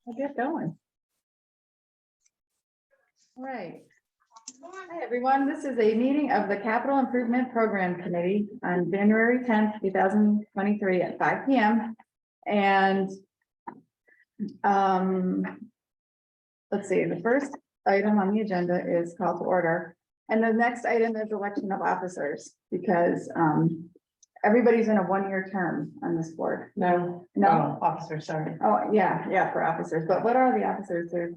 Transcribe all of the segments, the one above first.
I'll get going. All right. Hi, everyone. This is a meeting of the Capital Improvement Program Committee on January 10th, 2023 at 5 p.m. And let's see, the first item on the agenda is call to order. And the next item is election of officers, because everybody's in a one-year term on this board. No. No. Officer, sorry. Oh, yeah, for officers. But what are the officers there?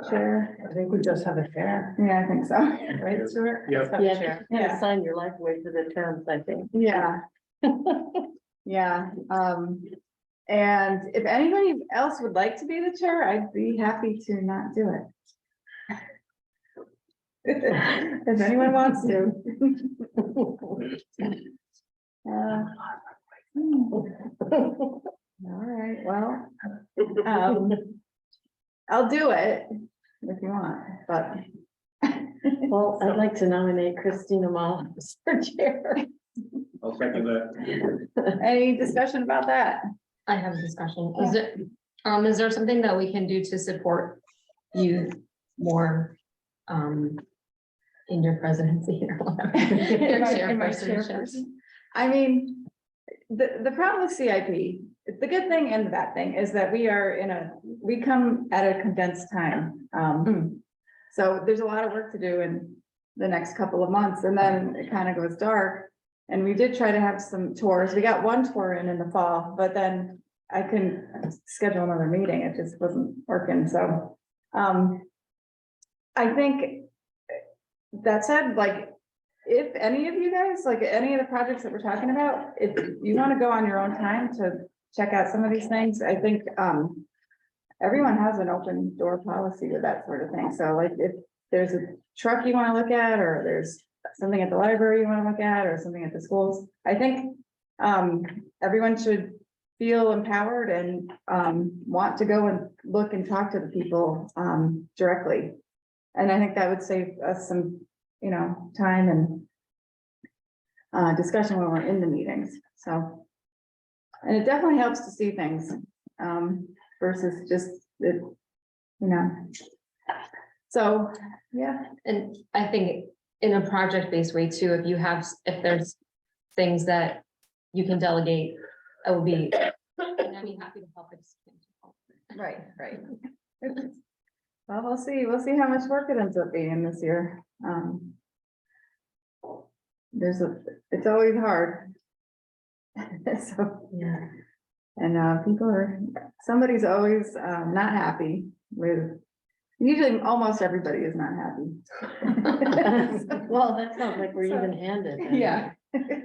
Chair? I think we just have a chair, Yeah, I think so. right, Stuart? Yep. Just have a Yeah, chair. you Yeah. sign your life away for the terms, I think. Yeah. Yeah, and if anybody else would like to be the chair, I'd be happy to not do it. If anyone wants to. All right, well, I'll do it if you want, but. Well, I'd like to nominate Christina Mullins for chair. I'll second that. Any discussion about that? I have a discussion. Is there something that we can do to support you more, in your presidency or whatever? Your Am I chairpersonship? chairperson? I mean, the problem with CIP, the good thing and the bad thing is that we come at a condensed time. So there's a lot of work to do in the next couple of months, and then it kind of goes dark. And we did try to have some tours. We got one tour in the fall, but then I couldn't schedule another meeting. It just wasn't working. So I think that said, like, if any of you guys, like any of the projects that we're talking about, if you want to go on your own time to check out some of these things, I think everyone has an open door policy with that sort of thing. So like if there's a truck you want to look at, or there's something at the library you want to look at, or something at the schools, I think everyone should feel empowered and want to go and look and talk to the people directly. And I think that would save us some, time and discussion when we're in the meetings. So, and it definitely helps to see things versus just it, So, yeah. And I think in a project-based way too, if there's things that you can delegate, I would be, and I'd be happy to help. Right. Well, we'll see how much work it ends up being this year. It's always hard. So, Yeah. and somebody's always not happy with, usually almost everybody is not happy. Well, that sounds like we're even handed. Yeah,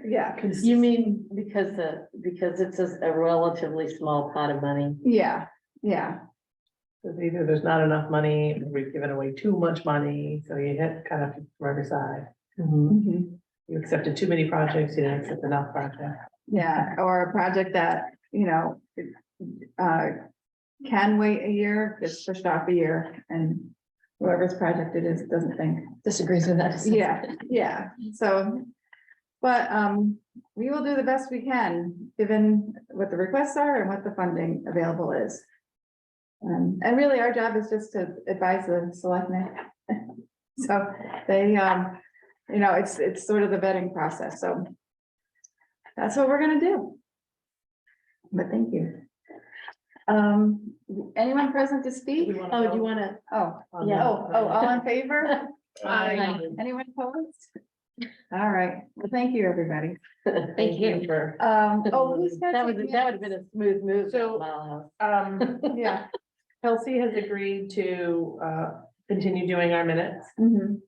yeah, You mean because it's a relatively small pot of money? yeah. Because either there's not enough money, or we've given away too much money, so you hit kind of from every side. Mhm. You accepted too many projects, you didn't accept enough projects. Yeah, or a project that, can wait a year, gets pushed off a year, and whoever's project it is doesn't think. Disagrees with that. Yeah, so, but, we will do the best we can, given what the requests are and what the funding available is. And really, our job is just to advise the selectmen. So they, it's sort of the vetting process, so that's what we're gonna do. But thank you. Anyone present to speak? Oh, do you want to? Oh, Yeah. all in favor? Aye. Anyone opposed? All right, well, thank you, everybody. Thank you. For, Who's got That to would take have been a smooth move. So, minutes? Yeah. Kelsey has agreed to continue doing our minutes Mhm.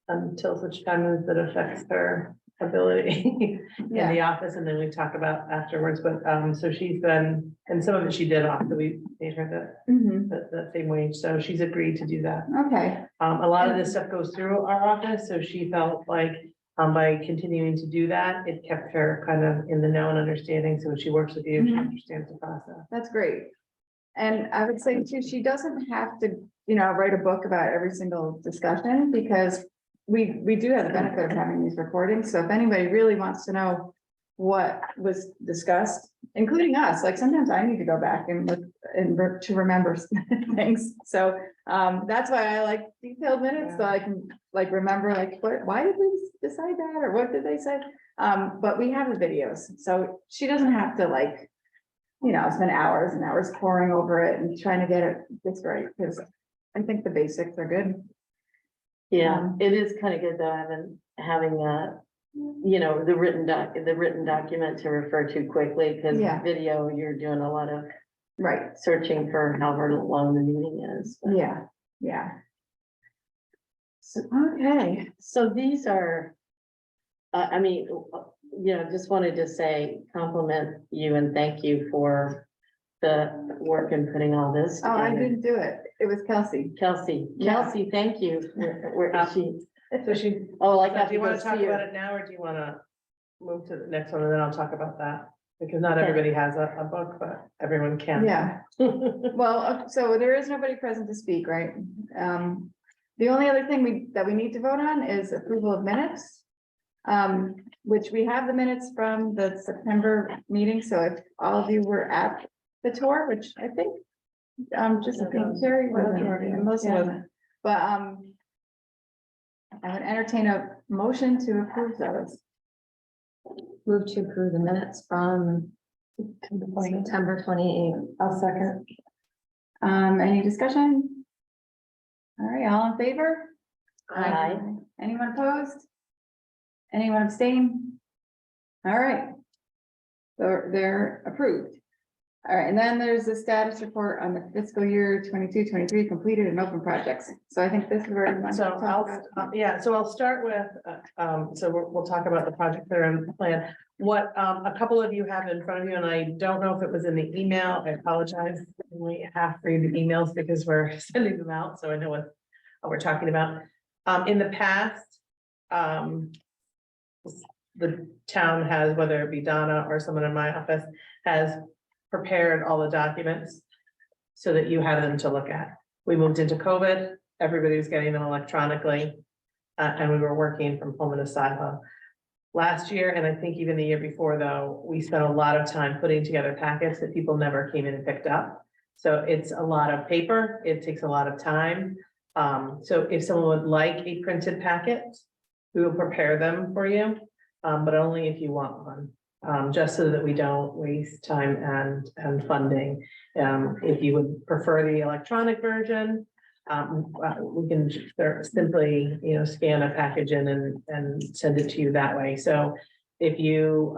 until such time as it affects her ability in Yeah. the office, and then we talk about afterwards, but so she's been, and some of it she did off, so we paid her Mhm. the same wage, so she's agreed to do that. Okay, A lot of this stuff goes through our office, so she felt like by continuing to do that, it kept her kind of in the know and understanding, so when she works with you, she Mhm. understands the process. that's great. And I would say too, she doesn't have to, write a book about every single discussion, because we do have the benefit of having these recordings. So if anybody really wants to know what was discussed, including us, like sometimes I need to go back and look and to remember things. So that's why I like detailed minutes, so I can like remember like, what, why did we decide that? Or what did they say? But we have the videos, so she doesn't have to like, you know, spend hours and hours poring over it and trying to get it just right, because I think the basics are good. Yeah, it is kind of good though, having that, you know, the written document to refer to quickly, because Yeah. video, you're doing a lot of Right, searching for however long the meeting is. yeah, yeah. So, Okay, so these are, I mean, you know, just wanted to say, compliment you and thank you for the work in putting all this oh, I together. didn't do it. It was Kelsey. Kelsey, Yeah. Kelsey, thank you. Where is she? So she, Oh, I do got to you go want to talk see about her. it now, or do you want to move to the next one and then I'll talk about that? Because not everybody has a book, but everyone can. Yeah, well, so there is nobody present to speak, right? The only other thing that we need to vote on is approval of minutes. Which we have the minutes from the September meeting, so if all of you were at the tour, which I think, just I think Terry wasn't, and Melissa wasn't, but, I would entertain a motion to approve those. Move to approve the minutes from September 28th. I'll second. Any discussion? All right, all in favor? Aye. Anyone opposed? Anyone abstain? All right. They're approved. All right, and then there's the status report on the fiscal year 22-23 completed and open projects. So I think this is where. we want to So talk about- so I'll start with, so we'll talk about the projects that are in the plan. What, a couple of you have in front of you, and I don't know if it was in the email, I apologize. We have to read the emails because we're sending them out, so I know what we're talking about. In the past, the town has, whether it be Donna or someone in my office, has prepared all the documents so that you have them to look at. We moved into COVID, everybody was getting them electronically, and we were working from home in a silo. Last year, and I think even the year before though, we spent a lot of time putting together packets that people never came in and picked up. So it's a lot of paper, it takes a lot of time. So if someone would like a printed packet, we will prepare them for you, but only if you want one. Just so that we don't waste time and funding. If you would prefer the electronic version, we can simply, you know, scan a package in and send it to you that way. So if you,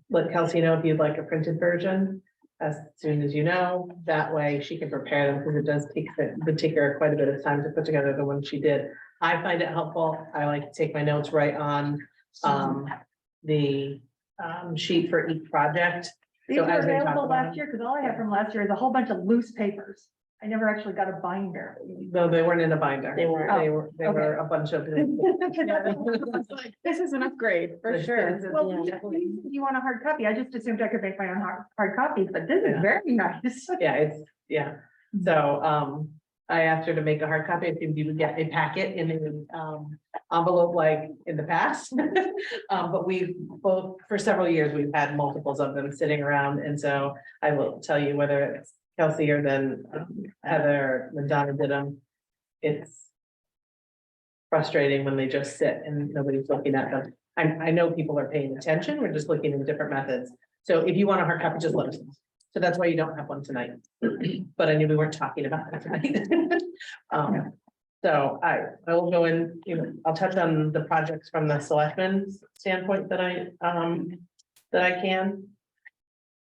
let Kelsey know if you'd like a printed version, as soon as you know, that way she can prepare them, because it does take her quite a bit of time to put together the one she did. I find it helpful. I like to take my notes right on, the sheet for each project. These So were as we talk available about last year, because all I have from last year is a whole bunch of loose papers. I never actually got a binder. No, they weren't in a binder. They weren't. They were a bunch of. This is an upgrade for sure. Well, Yeah. you want a hard copy? I just assumed I could make my own hard copies, but this is Yeah. very nice. Yeah. So, I asked her to make a hard copy. I think you would get a packet in an, envelope like in the past. But we've both, for several years, we've had multiples of them sitting around. And so I will tell you whether it's Kelsey or then Heather, when Donna did them, it's frustrating when they just sit and nobody's looking at them. I know people are paying attention. We're just looking at different methods. So if you want a hard copy, just let us know. So that's why you don't have one tonight. But I knew we weren't talking about that tonight. So I will go in, you know, I'll touch on the projects from the selectmen's standpoint that I can.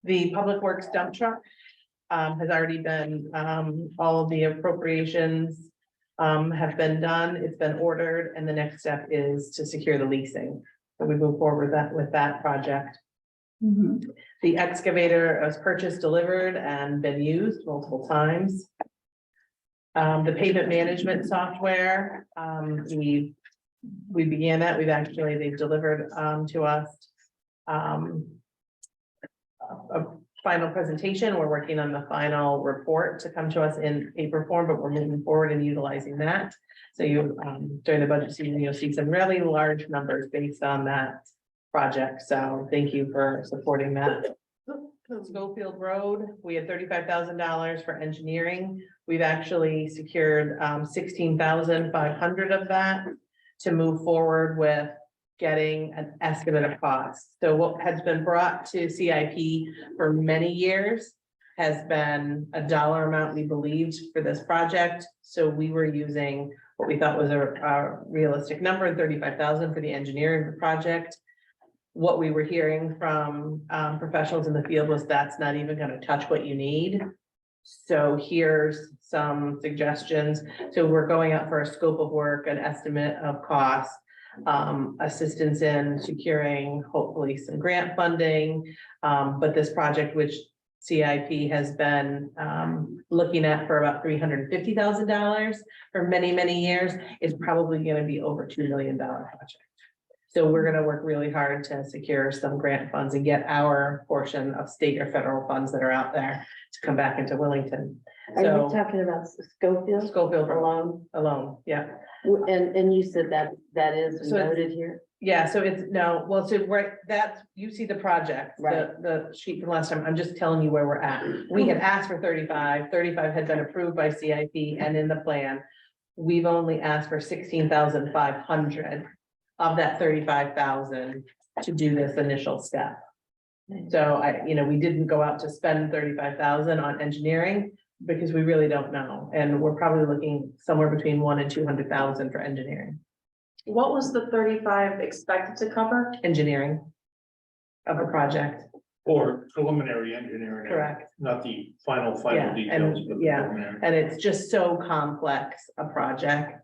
The Public Works dump truck has already been, all of the appropriations have been done, it's been ordered, and the next step is to secure the leasing. So we move forward with that project. Mhm. The excavator was purchased, delivered, and been used multiple times. The pavement management software, we began that, they've delivered to us a final presentation. We're working on the final report to come to us in paper form, but we're moving forward and utilizing that. So you, during the budget season, you'll see some really large numbers based on that project. So thank you for supporting that. Schofield Road, we had $35,000 for engineering. We've actually secured 16,500 of that to move forward with getting an estimate of cost. So what has been brought to CIP for many years has been a dollar amount we believed for this project. So we were using what we thought was a realistic number, 35,000 for the engineering of the project. What we were hearing from professionals in the field was that's not even gonna touch what you need. So here's some suggestions. So we're going out for a scope of work, an estimate of cost, assistance in securing hopefully some grant funding. But this project, which CIP has been looking at for about $350,000 for many, many years, is probably gonna be over $2 million project. So we're gonna work really hard to secure some grant funds and get our portion of state or federal funds that are out there to come back into Wellington. Are you So talking about Schofield Schofield alone? yeah. And you said that is So it's- noted here? Yeah, so it's, no, well, so right, that's, you see the project, Right. the sheet from last time, I'm just telling you where we're at. We had asked for 35 had been approved by CIP and in the plan. We've only asked for 16,500 of that 35,000 to do this initial step. So we didn't go out to spend 35,000 on engineering because we really don't know. And we're probably looking somewhere between 100,000 and 200,000 for engineering. What was the 35 expected to cover? Engineering of a project, Or preliminary engineering. correct? Not the final Yeah, and- details. but yeah. preliminary. And it's just so complex a project.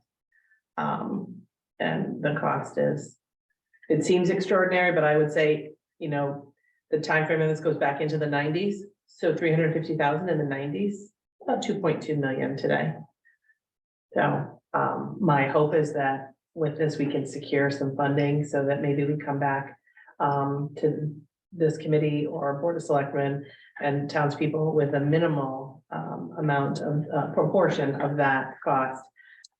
And the cost is, it seems extraordinary, but I would say, the time frame of this goes back into the 90s. So 350,000 in the 90s, about 2.2 million today. So my hope is that with this, we can secure some funding so that maybe we come back to this committee or Board of Selectmen and townspeople with a minimal amount of proportion of that cost.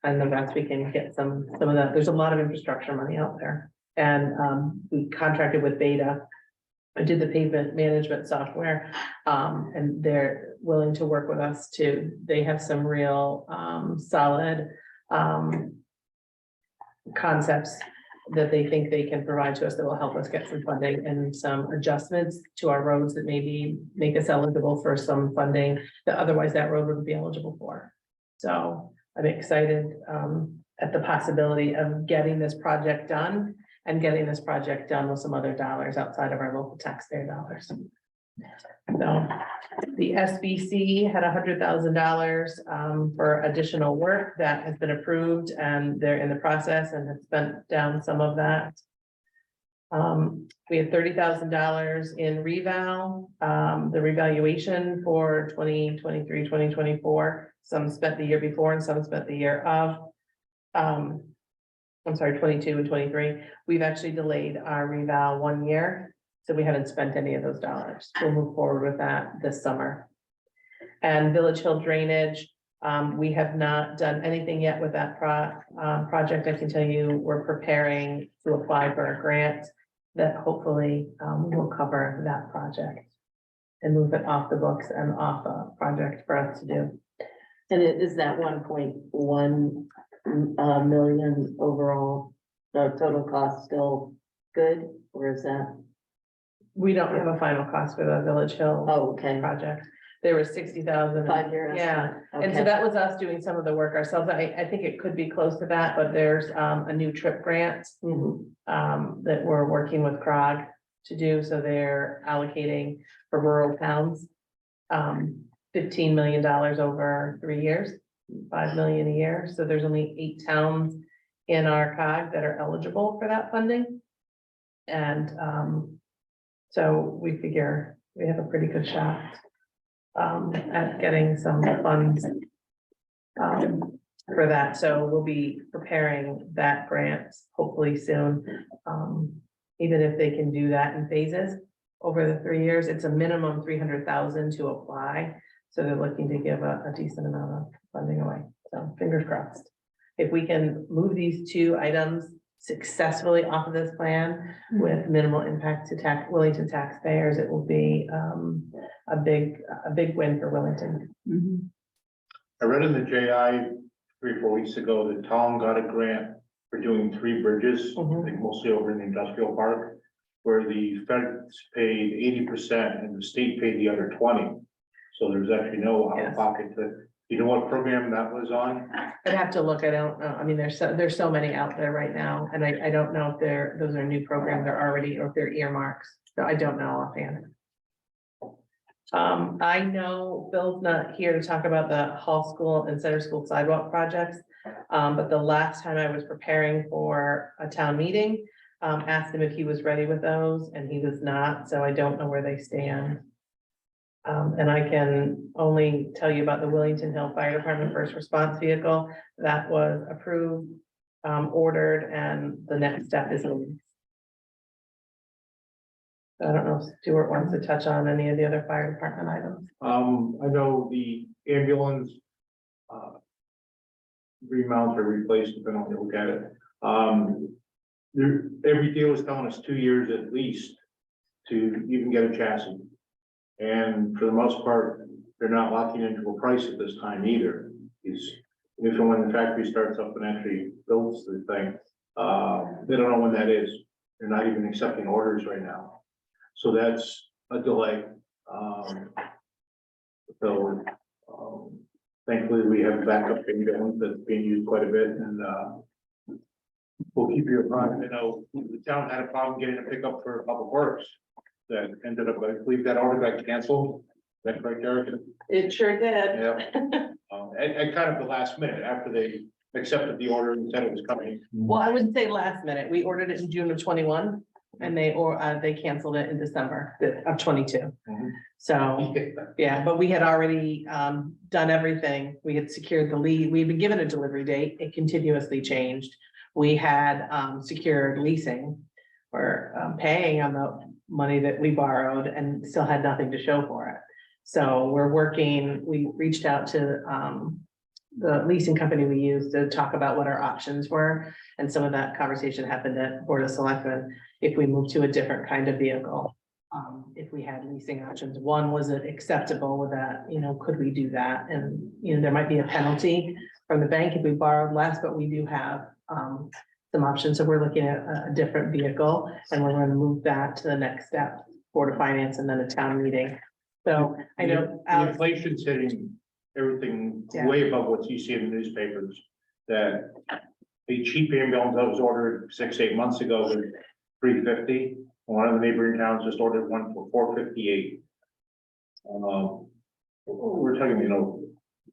And the rest we can get some of that. There's a lot of infrastructure money out there. And we contracted with Beta. I did the pavement management software, and they're willing to work with us too. They have some real solid concepts that they think they can provide to us that will help us get some funding and some adjustments to our roads that maybe make us eligible for some funding that otherwise that road wouldn't be eligible for. So I'm excited at the possibility of getting this project done and getting this project done with some other dollars outside of our local taxpayer dollars. So the SBC had $100,000 for additional work that has been approved and they're in the process and have spent down some of that. We had $30,000 in reval, the revaluation for 2023, 2024. Some spent the year before and some spent the year of. I'm sorry, 22 and 23. We've actually delayed our reval 1 year. So we haven't spent any of those dollars. We'll move forward with that this summer. And Village Hill Drainage, we have not done anything yet with that project. I can tell you, we're preparing to apply for a grant that hopefully will cover that project and move it off the books and off a project for us to do. And is that 1.1 million overall, the total cost still good, or is that? We don't have a final cost for the Village Hill Oh, okay. project. There was 60,000. 5-year Yeah, estimate. and so Okay. that was us doing some of the work ourselves. I think it could be close to that, but there's a new trip grant Mhm. that we're working with CROG to do, so they're allocating for rural towns. $15 million over 3 years, 5 million a year, so there's only 8 towns in our COG that are eligible for that funding. And so we figure we have a pretty good shot at getting some funds for that, so we'll be preparing that grant hopefully soon. Even if they can do that in phases over the 3 years, it's a minimum 300,000 to apply. So they're looking to give a decent amount of funding away, so fingers crossed. If we can move these 2 items successfully off of this plan with minimal impact to Wellington taxpayers, it will be a big win for Wellington. I read in the JI 3 or 4 weeks ago that Tom got a grant for doing 3 bridges, I think mostly over in the industrial park, where the feds paid 80% and the state paid the other 20. So there's actually no out of pocket to, you know what program that was on? I'd have to look, I don't know, I mean, there's so many out there right now, and I don't know if those are new programs they're already, or if they're earmarks, so I don't know offhand. I know Bill's not here to talk about the Hall School and Center School sidewalk projects. But the last time I was preparing for a town meeting, asked him if he was ready with those, and he was not, so I don't know where they stand. And I can only tell you about the Williamson Hill Fire Department First Response Vehicle that was approved, ordered, and the next step is. I don't know if Stuart wants to touch on any of the other fire department items. I know the ambulance remounts or replaced, depending on how you look at it. Every deal is telling us 2 years at least to even get a chassis. And for the most part, they're not locking into a price at this time either. If and when the factory starts up and actually builds the thing, they don't know when that is. They're not even accepting orders right now. So that's a delay. Thankfully, we have backup ambulance that's being used quite a bit, and we'll keep you apprised. I know the town had a problem getting a pickup for Public Works that ended up, I believe that order got canceled. Is that correct, Eric? It sure did. Yeah. At kind of the last minute after they accepted the order and said it was coming. Well, I wouldn't say last minute. We ordered it in June of 21, and they canceled it in December of 22. Mhm. So, yeah, but we had already done everything. We had secured the lead. We'd been given a delivery date. It continuously changed. We had secured leasing or paying on the money that we borrowed and still had nothing to show for it. So we reached out to the leasing company we used to talk about what our options were. And some of that conversation happened at Board of Selectmen, if we move to a different kind of vehicle. If we had leasing options, one, was it acceptable with that, could we do that? And, there might be a penalty from the bank if we borrowed less, but we do have some options. So we're looking at a different vehicle, and we're going to move that to the next step, Board of Finance and then a town meeting. So I know The Alex, inflation's hitting everything Yeah. way above what you see in the newspapers. That a cheap ambulance that was ordered 6-8 months ago was $350. One of the neighboring towns just ordered one for $458. We're talking,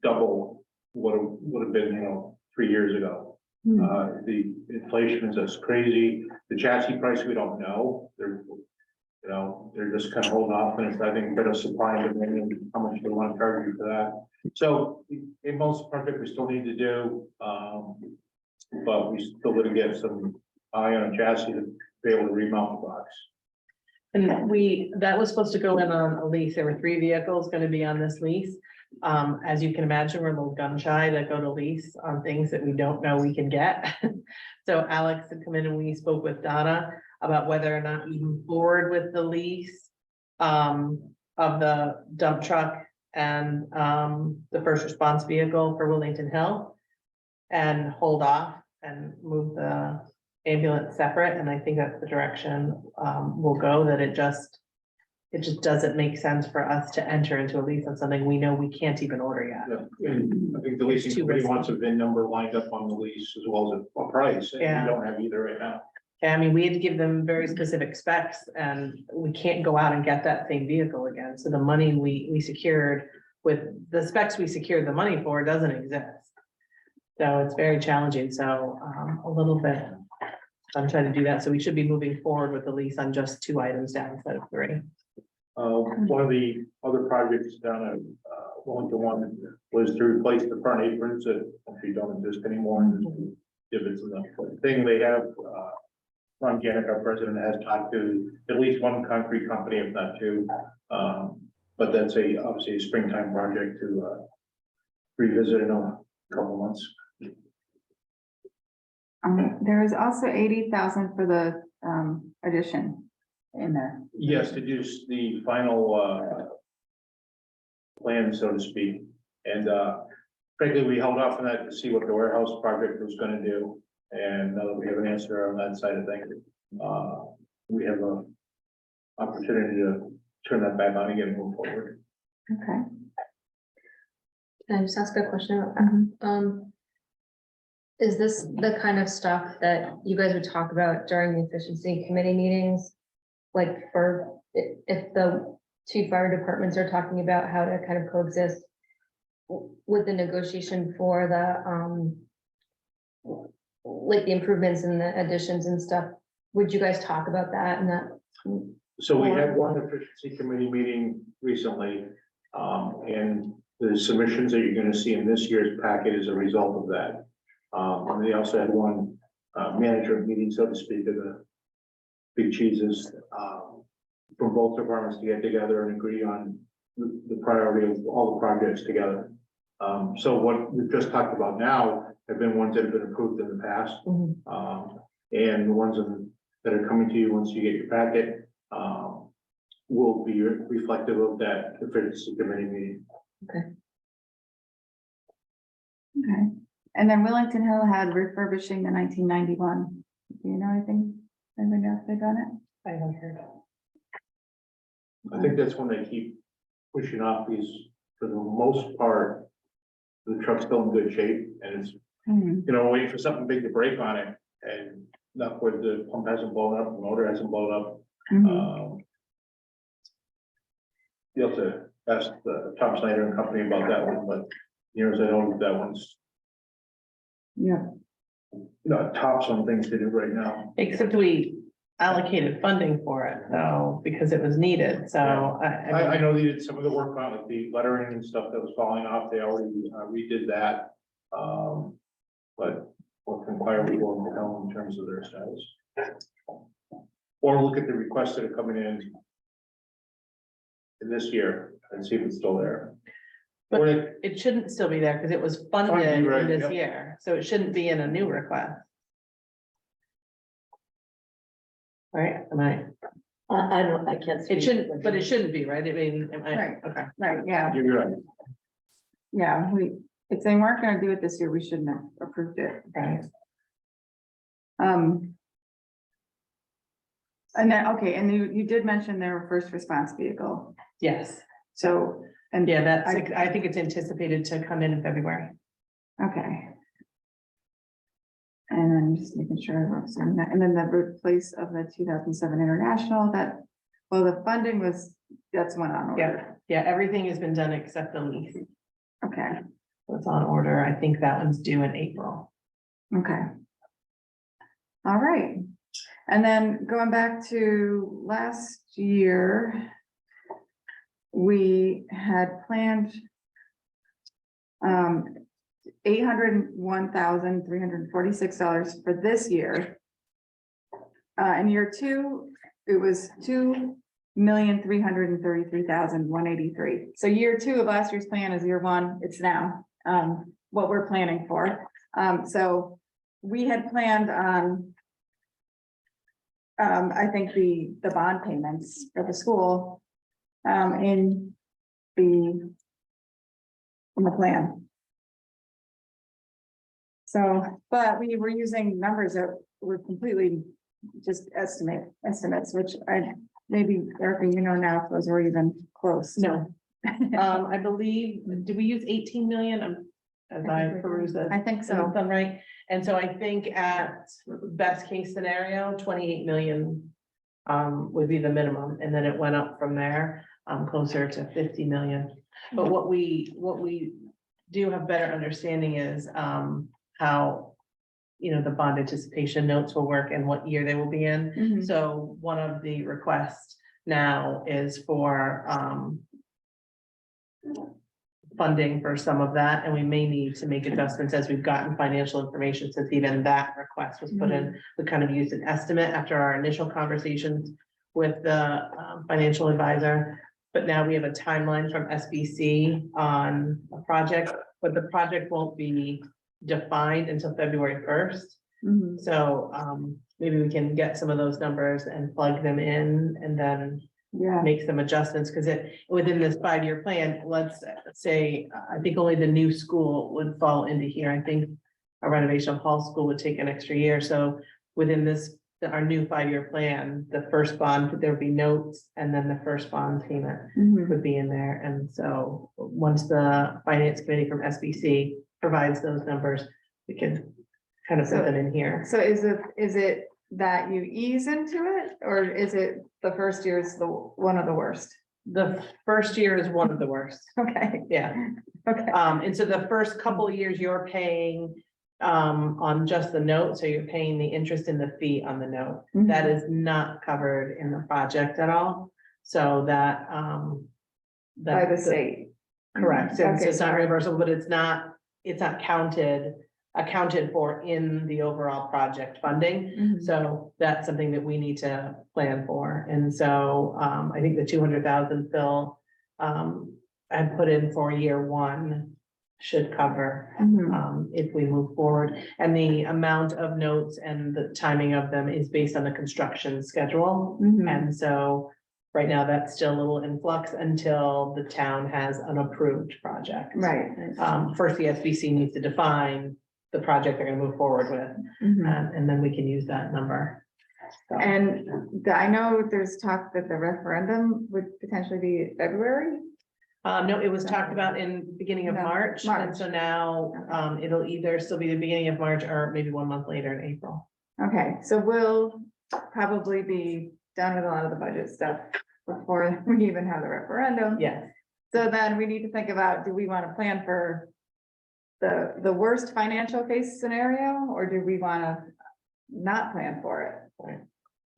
double what it would have been, 3 years ago. The inflation is just crazy. The chassis price, we don't know. They're just kind of holding off, and it's, I think, a bit of supply and demand, and how much they want to charge you for that. So in most projects, we still need to do, but we still gonna get some eye on a chassis to be able to remount the box. and that was supposed to go in on a lease. There were 3 vehicles going to be on this lease. As you can imagine, we're a little gun shy to go to lease on things that we don't know we can get. So Alex had come in and we spoke with Donna about whether or not we move forward with the lease of the dump truck and the first response vehicle for Wellington Hill, and hold off and move the ambulance separate. And I think that's the direction we'll go, that it just doesn't make sense for us to enter into a lease on something we know we can't even order yet. Yeah, and I think the leasing Too committee risky. wants a VIN number lined up on the lease as well as a price, and Yeah. we don't have either right now. I mean, we had to give them very specific specs, and we can't go out and get that same vehicle again. So the money we secured with the specs we secured the money for doesn't exist. So it's very challenging. So a little bit, I'm trying to do that. So we should be moving forward with the lease on just 2 items down instead of 3. One of the other projects down at Wellington One was to replace the front aprons that actually don't exist anymore. And divots and the thing they have, Ron Janik, our president, has talked to at least one concrete company, if not 2. But that's obviously a springtime project to revisit in a couple months. There is also 80,000 for the, addition in there. Yes, to do the final, plan, so to speak. And, frankly, we held off on that to see what the warehouse project was gonna do. And now that we have an answer on that side of things, we have a opportunity to turn that back on again and move forward. Okay. Can I just ask a question about that? Is this the kind of stuff that you guys would talk about during the efficiency committee meetings? Like for, if the two fire departments are talking about how to kind of coexist with the negotiation for the, like the improvements and the additions and stuff, would you guys talk about that and that? So we had one efficiency committee meeting recently, and the submissions that you're gonna see in this year's packet is a result of that. And they also had one, manager meeting, so to speak, of the big cheeses, from both departments to get together and agree on the priority of all the projects together. So what we've just talked about now have been ones that have been approved in the past. And the ones that are coming to you once you get your packet, will be reflective of that efficiency committee meeting. Okay. And then Wellington Hill had refurbishing the 1991. Do you know anything? Anybody know if they've done it? I haven't heard. I think that's when they keep pushing off these, for the most part, the truck's still in good shape, and it's, waiting for something big to break on it, and not where the pump hasn't blown up, the motor hasn't blown up. You'll have to ask the Tom Snyder and company about that one, but as I know, that one's Yeah. not tops on things to do right now. Except we allocated funding for it, though, because it was needed, so I know they did some of the work on it, the lettering and stuff that was falling off, they already redid that. But what can Fire we go to hell in terms of their status? Or look at the requests that are coming in this year and see if it's still there. But Or it shouldn't still be there because it was funded Funded, right, in this yep. year, so it shouldn't be in a new request. Right, I can't. speak it shouldn't, for but him. it shouldn't be, right? I mean, Right. okay. Right, yeah, you're right. yeah, if they weren't gonna do it this year, we shouldn't have approved it. Right. And then, okay, and you did mention their first response vehicle, Yes, so, and. yeah, that's, I- I think it's anticipated to come in February. Okay. And then just making sure, I wrote some of that. And then the replace of the 2007 International, the funding was, that's one on order. Yeah, everything has been done except the lease. Okay, So it's on order. I think that one's due in April. okay. All right, and then going back to last year, we had planned $801,346 for this year. In year two, it was $2,333,183. So year two of last year's plan is year one, it's now, what we're planning for. So we had planned on, I think the bond payments for the school, in the plan. So, but we were using numbers that were completely just estimates, which maybe Erica, now if those were even close. No. I believe, did we use 18 million? As I peruse this. I think so. Done right, and so I think at best case scenario, 28 million. Would be the minimum, and then it went up from there, closer to 50 million. But what we do have better understanding is, how, the bond anticipation notes will work and what year they will be in. Mhm. So one of the requests now is for, funding for some of that, and we may need to make adjustments as we've gotten financial information, since even that request was put in. We kind of used an estimate after our initial conversations with the financial advisor. But now we have a timeline from SBC on a project, but the project won't be defined until February 1st. Mhm. So, maybe we can get some of those numbers and plug them in and then Yeah, make some adjustments, because within this 5-year plan, let's say, I think only the new school would fall into here. I think a renovation of Hall School would take an extra year, so within our new 5-year plan, the first bond, there would be notes, and then the first bond payment Mhm. would be in there, and so once the finance committee from SBC provides those numbers, we can kind of put them in here. So is it that you ease into it, or is it the first year is one of the worst? The first year is one of the worst, Okay, yeah. okay, And so the first couple of years you're paying on just the note, so you're paying the interest and the fee on the note. That is not covered in the project at all, so that by the state. Correct, so Okay, it's not reimbursable, but it's not accounted for in the overall project funding. Mhm. So that's something that we need to plan for. And so I think the 200,000 Phil I put in for year one should cover Mhm. if we move forward. And the amount of notes and the timing of them is based on the construction schedule. Mhm. And so right now that's still a little in flux until the town has an approved project. Right. First, the SBC needs to define the project they're gonna move forward with, Mhm. and then we can use that number. So, And I know there's talk that the referendum would potentially be February. no, it was talked about in beginning of No, March, and March. so now, it'll either still be the beginning of March or maybe 1 month later in April. Okay, so we'll probably be done with a lot of the budget stuff before we even have the referendum. Yes, So then we need to think about, do we want to plan for the worst financial case scenario, or do we want to not plan for it?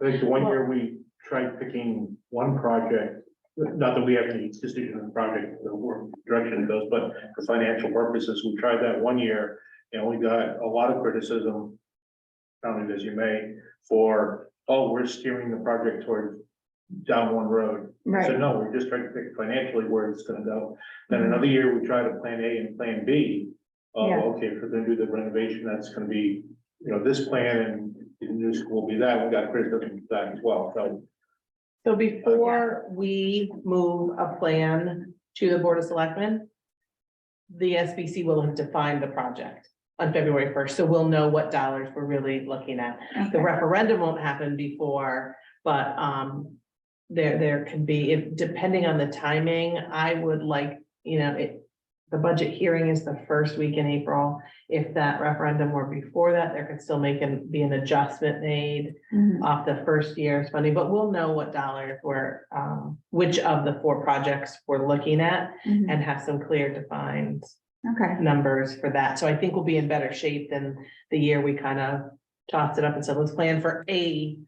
I think the one year we tried picking one project, not that we have any decision on the project, or direction it goes, but for financial purposes, we tried that one year and we got a lot of criticism, count it as you may, for, oh, we're steering the project toward down one road. So Right, no, we're just trying to pick financially where it's gonna go. Then another year, we tried a plan A and plan B. Oh, Yeah. okay, if we're gonna do the renovation, that's gonna be, this plan and the new school will be that. We got criticism for that as well, so. so before we move a plan to the Board of Selectmen, the SBC will have defined the project on February 1st, so we'll know what dollars we're really looking at. The okay, referendum won't happen before, but there can be, if depending on the timing, I would like, the budget hearing is the first week in April. If that referendum were before that, there could still be an adjustment made Mhm. off the first year's funding, but we'll know what dollars we're, which of the 4 projects we're looking at Mhm. and have some clear defined Okay, numbers for that. So I think we'll be in better shape than the year we kind of tossed it up and said, let's plan for a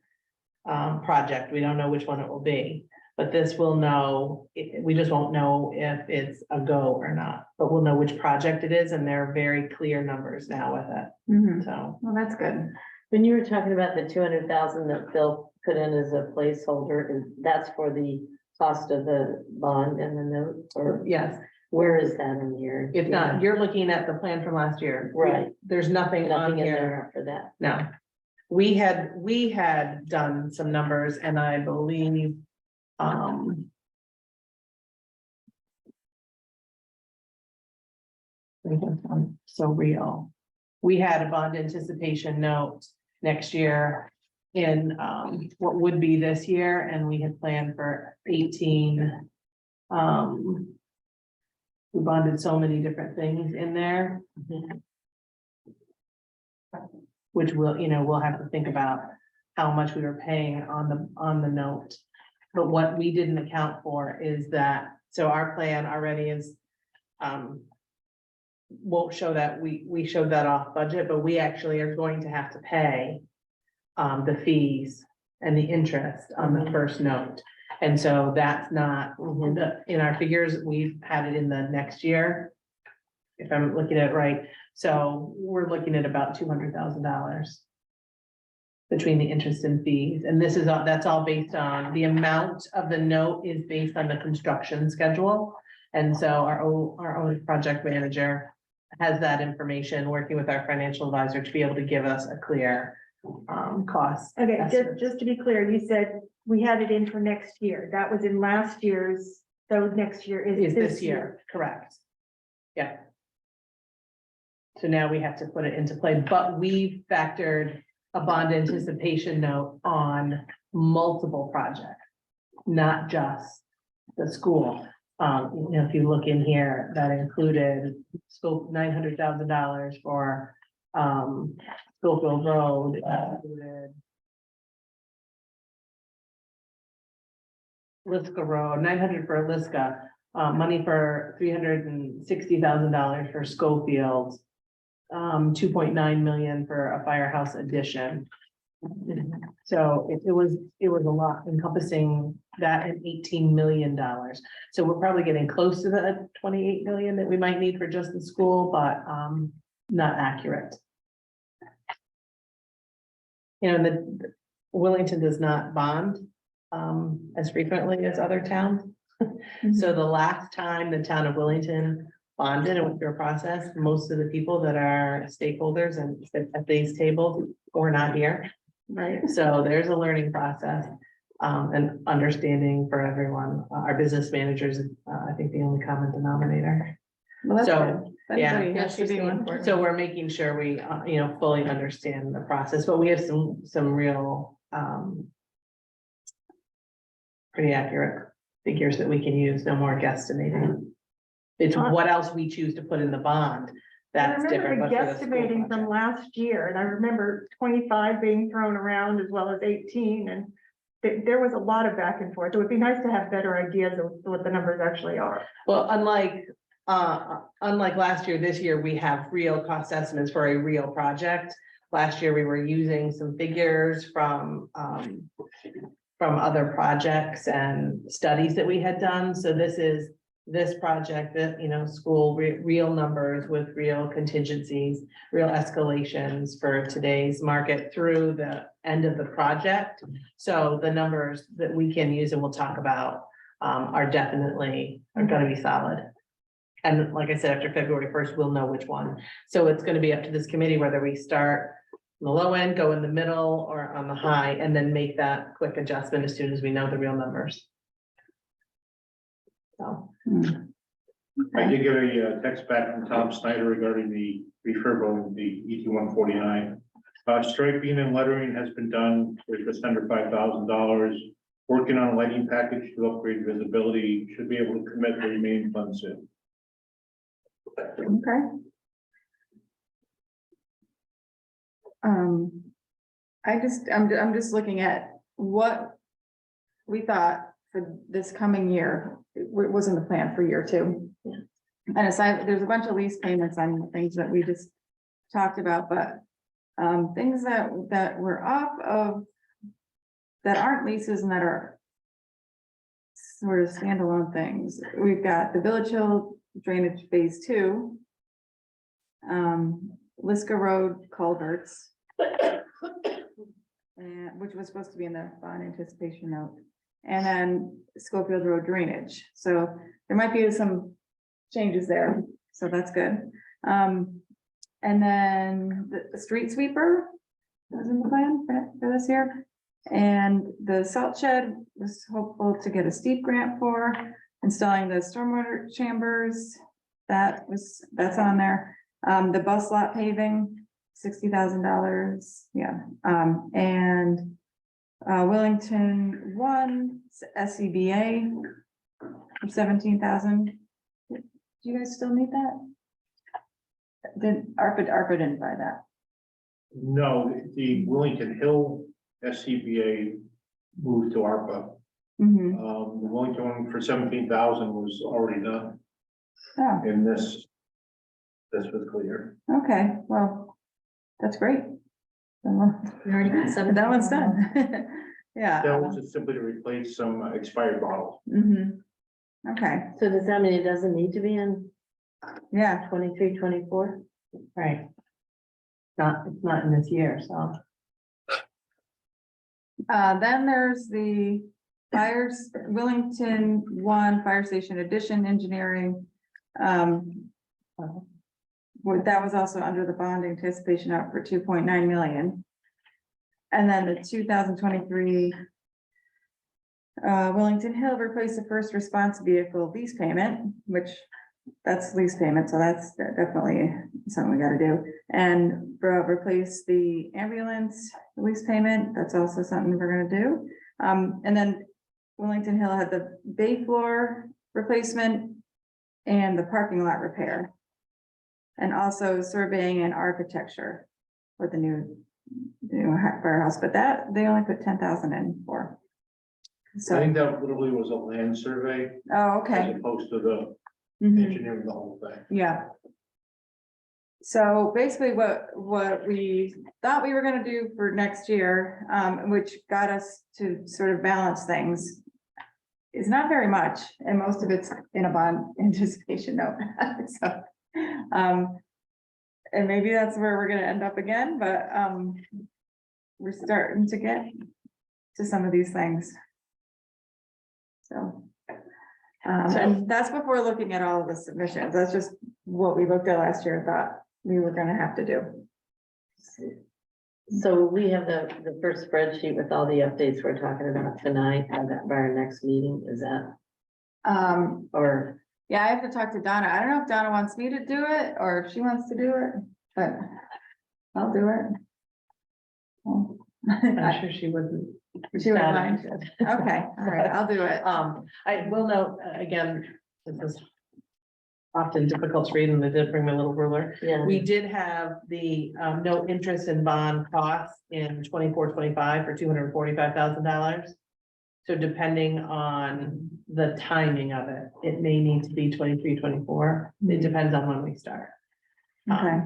project. We don't know which one it will be, but this will know, we just won't know if it's a go or not, but we'll know which project it is, and there are very clear numbers now with it, Mhm. so. Well, that's good. When you were talking about the 200,000 that Phil put in as a placeholder, that's for the cost of the bond and the note, or Yes, where is that in here? if not, you're looking at the plan from last year. Right. There's nothing on Nothing in here. there for that. No. We had done some numbers, and I believe, I'm so real. We had a bond anticipation note next year in, what would be this year, and we had planned for 18. We bonded so many different things in there. Which we'll have to think about how much we were paying on the note. But what we didn't account for is that, so our plan already is, won't show that, we showed that off budget, but we actually are going to have to pay the fees and the interest on the first note. And so that's not, in our figures, we've had it in the next year. If I'm looking at it right, so we're looking at about $200,000. Between the interest and fees, and that's all based on, the amount of the note is based on the construction schedule. And so our own project manager has that information, working with our financial advisor to be able to give us a clear cost. Okay, estimate. just to be clear, you said we had it in for next year. That was in last year's, so next year Is is this year, correct? Yeah. So now we have to put it into play, but we factored a bond anticipation note on multiple projects, not just the school. If you look in here, that included scope $900,000 for, Schofield Road, included Liska Road, 900 for Liska, money for $360,000 for Schofield. 2.9 million for a firehouse addition. So it was a lot encompassing that and $18 million. So we're probably getting close to the 28 million that we might need for just the school, but not accurate. The Wellington does not bond as frequently as other towns. So the last time the town of Wellington bonded and went through a process, most of the people that are stakeholders and sit at these tables were not here. Right. So there's a learning process and understanding for everyone. Our business managers, I think the only common denominator. Well, that's So, good. yeah. Everybody has to be one. So we're making sure we, fully understand the process, but we have some real, pretty accurate figures that we can use, no more guesstimating. It's what else we choose to put in the bond. That's different. I but for remember the school guesstimating from project. last year, and I remember 25 being thrown around as well as 18, and there was a lot of back and forth. It would be nice to have better ideas of what the numbers actually are. Well, unlike last year, this year, we have real cost estimates for a real project. Last year, we were using some figures from other projects and studies that we had done. So this project that, school real numbers with real contingencies, real escalations for today's market through the end of the project. So the numbers that we can use and we'll talk about are definitely gonna be solid. And like I said, after February 1st, we'll know which one. So it's gonna be up to this committee whether we start on the low end, go in the middle or on the high, and then make that quick adjustment as soon as we know the real numbers. So. I did get a text back from Tom Snyder regarding the refurb on the ET 149. Striping and lettering has been done for just under $5,000. Working on a lighting package to upgrade visibility, should be able to commit the remaining funds soon. Okay. I'm just looking at what we thought for this coming year. It wasn't the plan for year two. Yeah. And aside, there's a bunch of lease payments on things that we just talked about, but things that we're off of that aren't leases and that are sort of standalone things. We've got the Village Hill Drainage Phase 2. Liska Road culverts. And which was supposed to be in the bond anticipation note. And then Schofield Road drainage. So there might be some changes there. So that's good. And then the street sweeper was in the plan for this year. And the salt shed was hopeful to get a steep grant for installing the stormwater chambers. That's on there. The bus lot paving, $60,000. Yeah. And Wellington 1 SCBA for 17,000. Do you guys still need that? Did ARPA didn't buy that? No, the Wellington Hill SCBA moved to ARPA. Mm-hmm. The Wellington one for 17,000 was already done, Oh, and this was clear. okay, well, that's great. Then We already got we'll- That one's done. Yeah. That was just simply to replace some expired bottles. Mhm. Okay, So does that mean it doesn't need to be in yeah, 23, 24? Right. It's not in this year, so. then there's the fires, Wellington 1 Fire Station Addition Engineering. that was also under the bond anticipation out for 2.9 million. And then the 2023 Wellington Hill replaced the first response vehicle lease payment, which that's lease payment, so that's definitely something we gotta do. And replace the ambulance lease payment, that's also something we're gonna do. And then Wellington Hill had the bay floor replacement and the parking lot repair. And also surveying and architecture for the new firehouse, but that, they only put 10,000 in for. I So, think that literally was a land survey oh, as okay. opposed to the Mhm. engineering the whole thing. Yeah. So basically what we thought we were gonna do for next year, which got us to sort of balance things, is not very much, and most of it's in a bond anticipation note. So, and maybe that's where we're gonna end up again, but, we're starting to get to some of these things. So. And that's before looking at all of the submissions. That's just what we looked at last year and thought we were gonna have to do. So we have the first spreadsheet with all the updates we're talking about tonight, and that by our next meeting, is that, or? Yeah, I have to talk to Donna. I don't know if Donna wants me to do it or if she wants to do it, but I'll do it. Well, I'm sure she wouldn't. She wouldn't mind. Okay, all right, I'll do it. I will note, again, this is often difficult to read, and I did bring my little ruler. Yeah. We did have the no interest in bond costs in 24-25 for $245,000. So depending on the timing of it, it may need to be 23-24. It depends on when we start. Okay,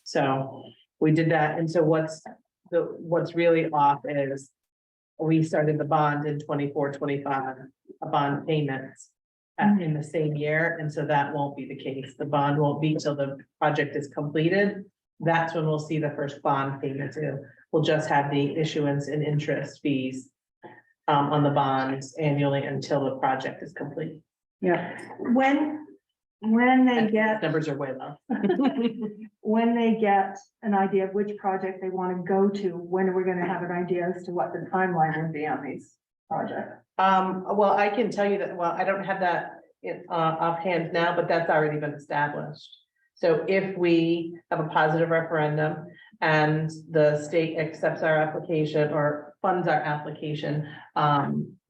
So we did that, and so what's really off is we started the bond in 24-25, a bond payments in the same year, and so that won't be the case. The bond won't be till the project is completed. That's when we'll see the first bond payment due. We'll just have the issuance and interest fees on the bonds annually until the project is complete. yeah. When they get, Numbers are way low. when they get an idea of which project they want to go to, when are we gonna have an idea as to what the timeline would be on these projects? Well, I can tell you that, well, I don't have that offhand now, but that's already been established. So if we have a positive referendum and the state accepts our application or funds our application,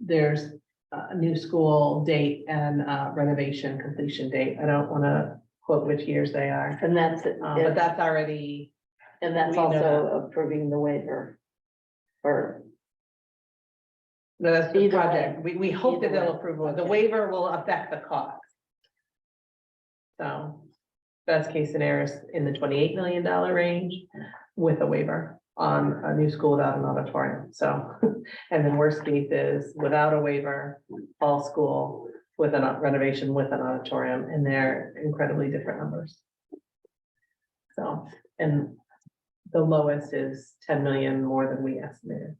there's a new school date and renovation completion date. I don't want to quote which years they are, And that's, but that's already, and that's we know also approving the waiver. Or, that's the Either way. project. We hope that Either they'll way. approve it. The Okay. waiver will affect the cost. So best case scenario is in the $28 million range with a waiver on a new school without an auditorium. So, and then worst case is without a waiver, all school with a renovation with an auditorium, and they're incredibly different numbers. So, and the lowest is 10 million more than we estimated.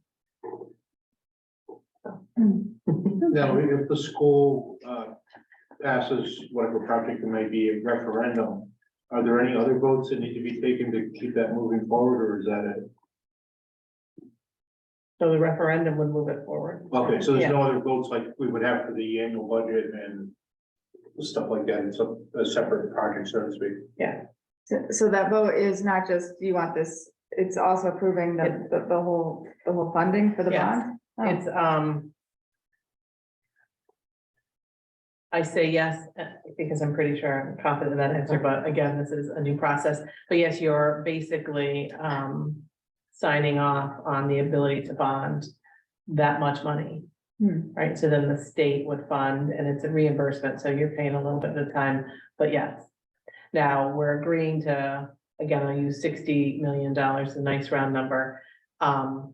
Now, if the school passes whatever project it may be, a referendum, are there any other votes that need to be taken to keep that moving forward, or is that it? So the referendum would move it forward. Okay, so there's Yeah. no other votes like we would have for the annual budget and stuff like that, it's a separate project, so to speak. So that vote is not just, do you want this, it's also approving the whole funding for the Yes. bond? Oh, It's, I say yes, because I'm pretty sure I'm confident in that answer, but again, this is a new process. But yes, you're basically, signing off on the ability to bond that much money. Right, so then the state would fund, and it's a reimbursement, so you're paying a little bit at a time, but yes. Now, we're agreeing to, again, I'll use $60 million, a nice round number. But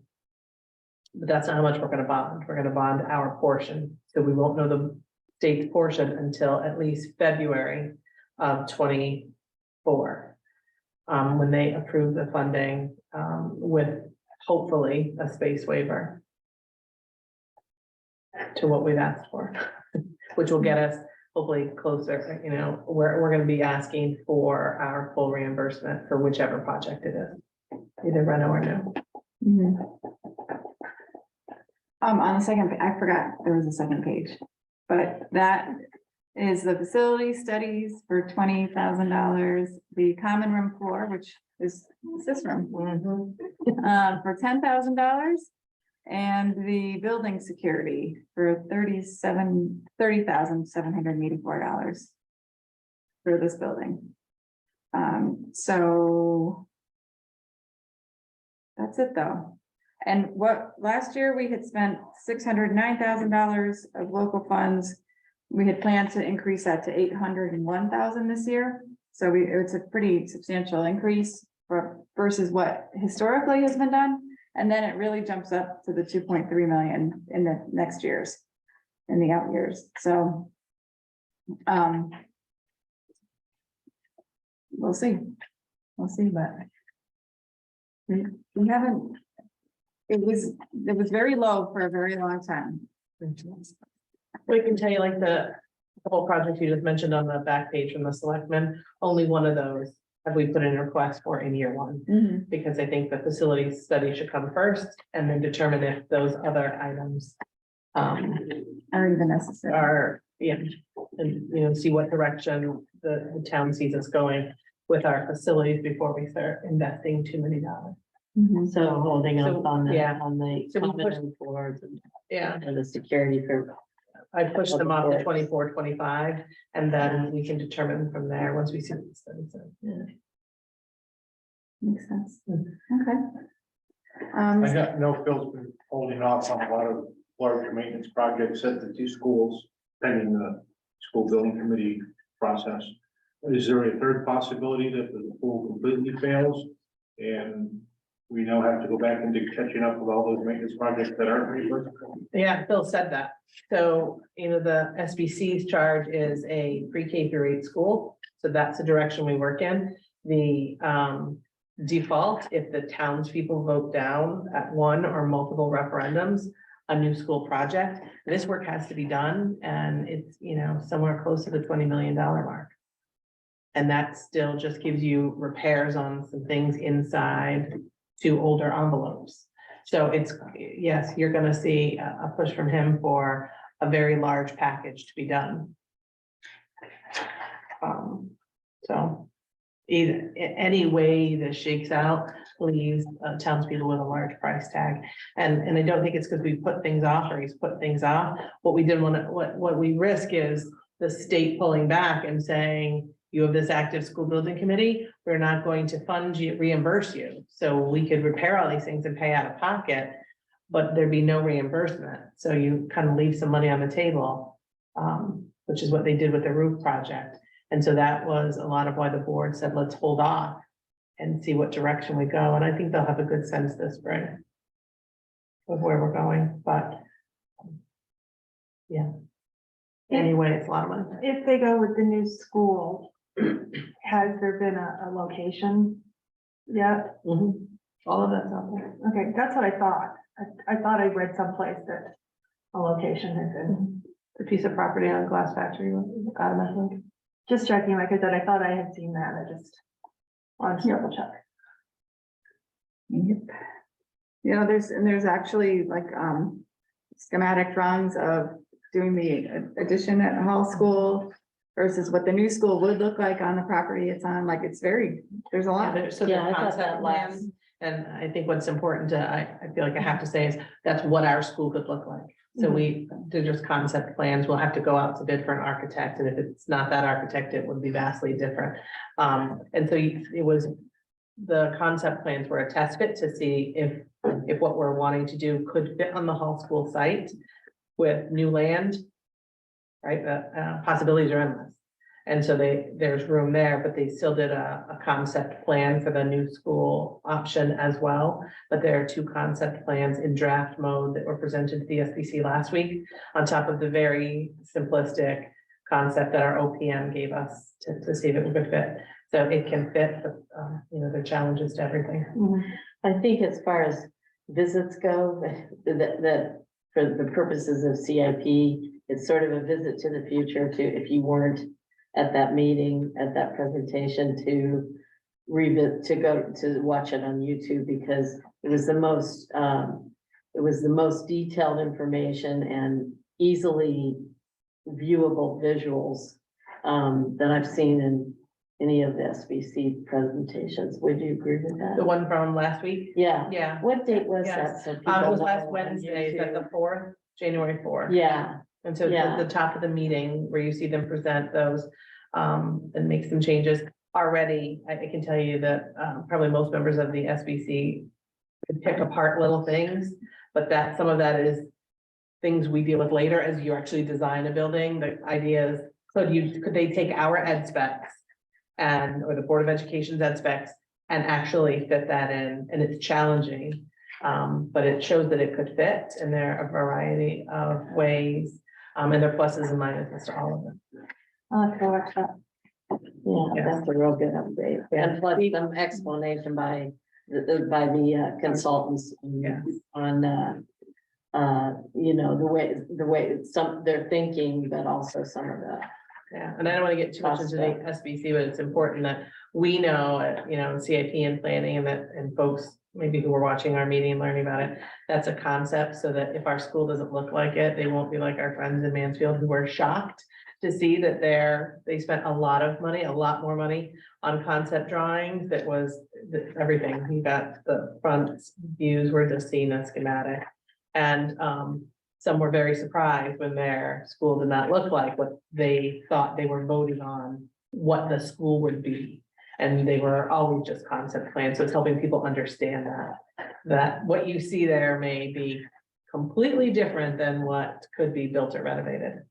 that's not how much we're gonna bond. We're gonna bond our portion, so we won't know the state's portion until at least February of 24. When they approve the funding, with hopefully a space waiver to what we've asked for, which will get us hopefully closer, you know, we're gonna be asking for our full reimbursement for whichever project it is. Either reno or no. Mhm. On the second, I forgot there was a second page, but that is the facility studies for $20,000, the common room floor, which is this room, for $10,000. And the building security for $30,784 for this building. So that's it though. And what, last year we had spent $609,000 of local funds. We had planned to increase that to $801,000 this year. So it's a pretty substantial increase versus what historically has been done. And then it really jumps up to the 2.3 million in the next years, in the out years, so. We'll see, but. We haven't. It was very low for a very long time. We can tell you like the whole project you just mentioned on the back page from the selectmen, only one of those have we put in a request for in year one. Because I think the facility study should come first and then determine if those other items. Are even necessary. Are, yeah, and you know, see what direction the town sees us going with our facilities before we start investing too many dollars. So holding up So, on yeah. the So we common push- room floors and Yeah, the security for. I pushed them off to Public 24, 25, and then we can determine from there, once we see what the study says. Makes sense, Mhm. okay. I got no, Phil's been holding off on a lot of larger maintenance projects at the two schools pending the school building committee process. Is there a third possibility that the school completely fails and we now have to go back into catching up with all those maintenance projects that aren't reimbursed? Yeah, Phil said that. So, you know, the SBC's charge is a pre-K through 8 school. So that's the direction we work in. The default, if the townspeople vote down at one or multiple referendums, a new school project, this work has to be done and it's, you know, somewhere close to the $20 million mark. And that still just gives you repairs on some things inside 2 older envelopes. So it's, yes, you're gonna see a push from him for a very large package to be done. So either, any way this shakes out, leaves townspeople with a large price tag. And I don't think it's because we put things off or he's put things off. What we didn't want to, what we risk is the state pulling back and saying, you have this active school building committee, we're not going to fund you, reimburse you. So we could repair all these things and pay out of pocket, but there'd be no reimbursement. So you kind of leave some money on the table, which is what they did with the roof project. And so that was a lot of why the board said, let's hold off and see what direction we go. And I think they'll have a good sense this spring of where we're going, but yeah. Anyway, it's a lot of money. If they go with the new school, has there been a location yet? Mhm. All of that's out there. Okay, that's what I thought. I thought I read someplace that a location had been, The piece of property on Glass Factory, I think. just checking, like I said, I thought I had seen that, I just wanted to double check. Yep. You know, there's actually like, schematic drawings of doing the addition at Hall School versus what the new school would look like on the property it's on, like, it's very, there's a lot. So Yeah, the I thought concept that last. plans, and I think what's important to, I feel like I have to say is, that's what our school could look like. So they're just concept plans, we'll have to go out to bid for an architect, and if it's not that architect, it would be vastly different. And so it was, the concept plans were a test fit to see if what we're wanting to do could fit on the Hall School site with new land. Right, the possibilities are endless. And so there's room there, but they still did a concept plan for the new school option as well. But there are 2 concept plans in draft mode that were presented to the SBC last week, on top of the very simplistic concept that our OPM gave us to see if it would fit. So it can fit, but you know, there are challenges to everything. I think as far as visits go, that for the purposes of CIP, it's sort of a visit to the future to, if you weren't at that meeting, at that presentation, to revisit, to go to watch it on YouTube, because it was the most, it was the most detailed information and easily viewable visuals that I've seen in any of the SBC presentations. Would you agree with The that? one from last week? Yeah. Yeah. What date was that? Yes. So It people was know last on Wednesday, is that the YouTube? 4th, January 4th. Yeah, And so Yeah. at the top of the meeting where you see them present those, and make some changes already, I can tell you that, probably most members of the SBC could pick apart little things, but that, some of that is things we deal with later as you actually design a building. The idea is, could they take our ed specs and, or the Board of Education's ed specs and actually fit that in? And it's challenging. But it shows that it could fit, and there are a variety of ways, and there are pluses and minuses to all of them. I'll have to watch that. yeah, that's a real good update. And plus some explanation by the consultants Yeah. on, you know, the way some, they're thinking, but also some of the. Yeah, and I don't want to get too much into the SBC, but it's important that we know, you know, CIP and planning, and that, and folks maybe who are watching our meeting and learning about it, that's a concept, so that if our school doesn't look like it, they won't be like our friends in Mansfield who were shocked to see that they spent a lot of money, a lot more money on concept drawings. That was everything. You got the front views were just seen as schematic. And some were very surprised when their school did not look like what they thought they were voting on, what the school would be. And they were always just concept plans. So it's helping people understand that what you see there may be completely different than what could be built or renovated.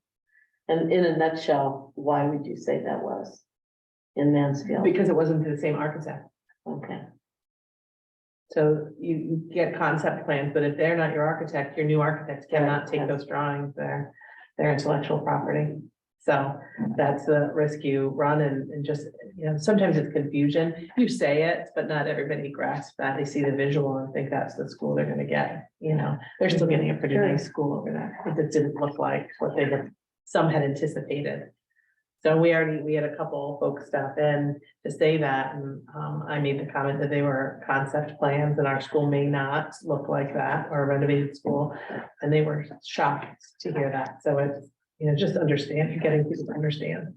And in a nutshell, why would you say that was in Mansfield? Because it wasn't the same architect. Okay, So you get concept plans, but if they're not your architect, your new architects cannot take those drawings, they're intellectual property. So that's the risk you run, and just, you know, sometimes it's confusion. You say it, but not everybody grasps that. They see the visual and think that's the school they're gonna get, you know, they're still getting a pretty nice school over there. It just didn't look like what they had, some had anticipated. So we had a couple folks stop in to say that, and I made the comment that they were concept plans, and our school may not look like that, or a renovated school. And they were shocked to hear that. So it's, you know, just getting people to understand.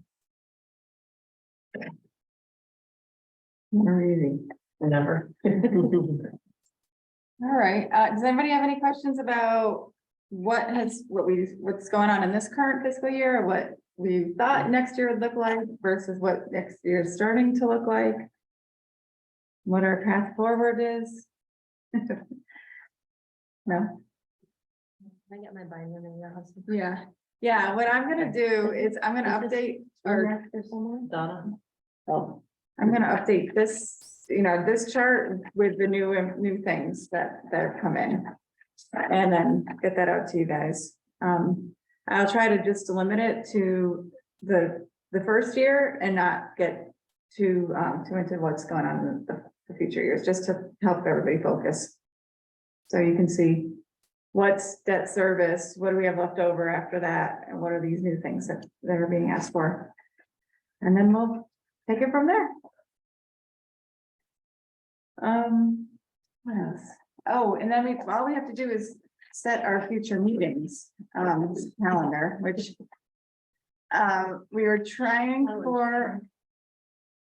not easy. Never. All right, does anybody have any questions about what's going on in this current fiscal year, or what we thought next year would look like versus what next year is starting to look like? What our path forward is? No? I get my binder in your house. Yeah, what I'm gonna do is I'm gonna update, or Donna? Oh, I'm gonna update this, you know, this chart with the new things that have come in. And then get that out to you guys. I'll try to just limit it to the first year and not get too into what's going on in the future years, just to help everybody focus. So you can see what's debt service, what do we have left over after that, and what are these new things that are being asked for? And then we'll take it from there. What else? Oh, and then all we have to do is set our future meetings, calendar, which we were trying for.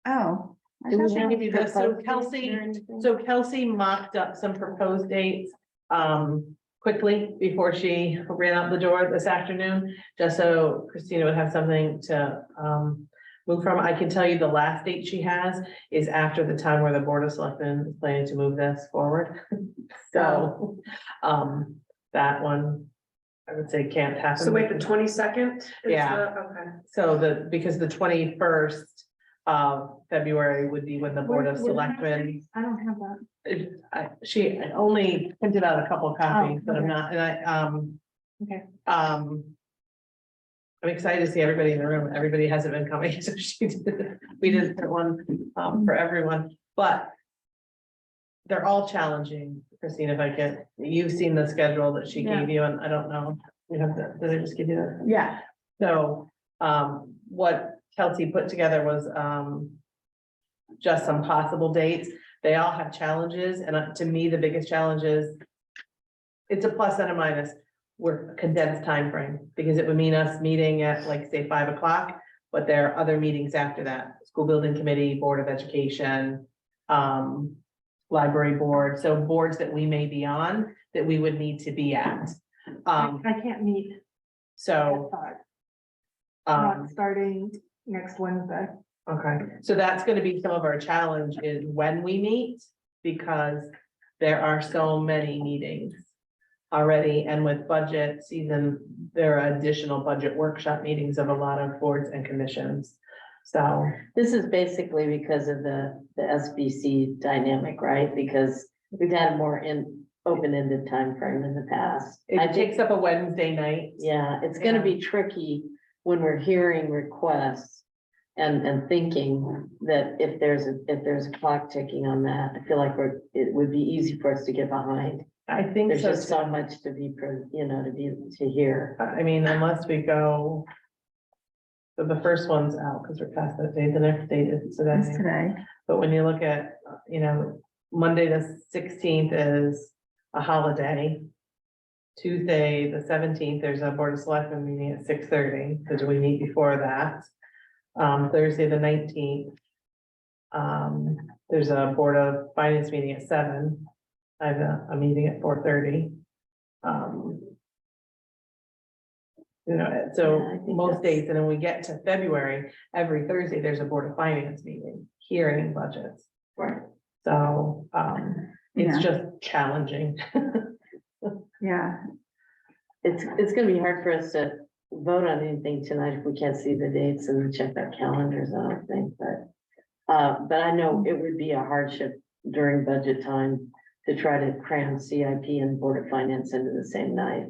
Oh. I Did we thought give you this? So proposed Kelsey, dates or anything? so Kelsey mocked up some proposed dates, quickly before she ran out the door this afternoon, just so Christina would have something to, move from. I can tell you the last date she has is after the time where the Board of Selectmen is planning to move this forward. So, that one, I would say can't happen. So wait, the 22nd? Yeah. Okay. So because the 21st of February would be when the Board of Selectmen. I don't have that. She only printed out a couple of copies, but I'm not, and Okay. I'm excited to see everybody in the room. Everybody hasn't been coming, so we did put one, for everyone, but they're all challenging. Christine, if I could, you've seen the schedule that she gave you, and I don't know You have the, did I just give you that? Yeah, So, what Kelsey put together was, just some possible dates. They all have challenges, and to me, the biggest challenge is it's a plus and a minus. We're a condensed time frame because it would mean us meeting at like, say, 5 o'clock, but there are other meetings after that, school building committee, board of education, library board, so boards that we may be on that we would need to be at. I can't meet at So, 5, um, not starting next Wednesday. okay, so that's gonna be some of our challenge is when we meet, because there are so many meetings already, and with budget season, there are additional budget workshop meetings of a lot of boards and commissions. So, This is basically because of the SBC dynamic, right? Because we've had a more open-ended time frame in the past. I it think, takes up a Wednesday night. yeah, it's gonna be tricky when we're hearing requests and thinking that if there's a clock ticking on that, I feel like it would be easy for us to get behind. I think There's so. just so much to be, to hear. I mean, unless we go. So the first one's out because we're past that date, the next date is that's today. today. But when you look at, Monday, the 16th is a holiday. Tuesday, the 17th, there's a board of selectmen meeting at 6:30, so do we meet before that? Thursday, the 19th. There's a board of finance meeting at 7. I have a meeting at 4:30. Yeah, I So think most that's- days, and then we get to February, every Thursday, there's a board of finance meeting, hearing budgets. Right. So, it's Yeah. just challenging. Yeah, It's gonna be hard for us to vote on anything tonight if we can't see the dates and check our calendars, I don't think, but I know it would be a hardship during budget time to try to cram CIP and Board of Finance into the same night.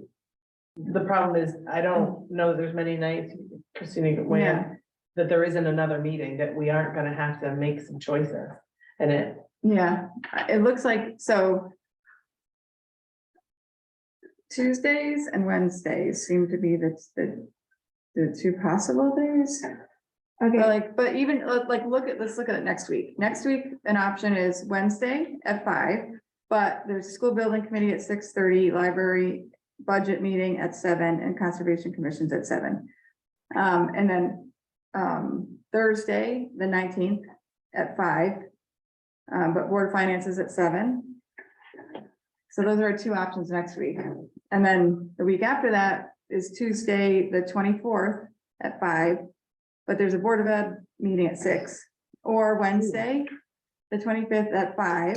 The problem is, I don't know there's many nights, Christina, you can weigh in, Yeah. that there isn't another meeting, that we aren't gonna have to make some choices. And yeah, it looks like, so. Tuesdays and Wednesdays seem to be the two possible days. Okay, But even, let's look at it next week. Next week, an option is Wednesday at 5, but there's a school building committee at 6:30, library budget meeting at 7, and conservation commissions at 7. And then, Thursday, the 19th at 5. But board of finances at 7. So those are our two options next week. And then the week after that is Tuesday, the 24th at 5. But there's a Board of Ed meeting at 6, or Wednesday, the 25th at 5.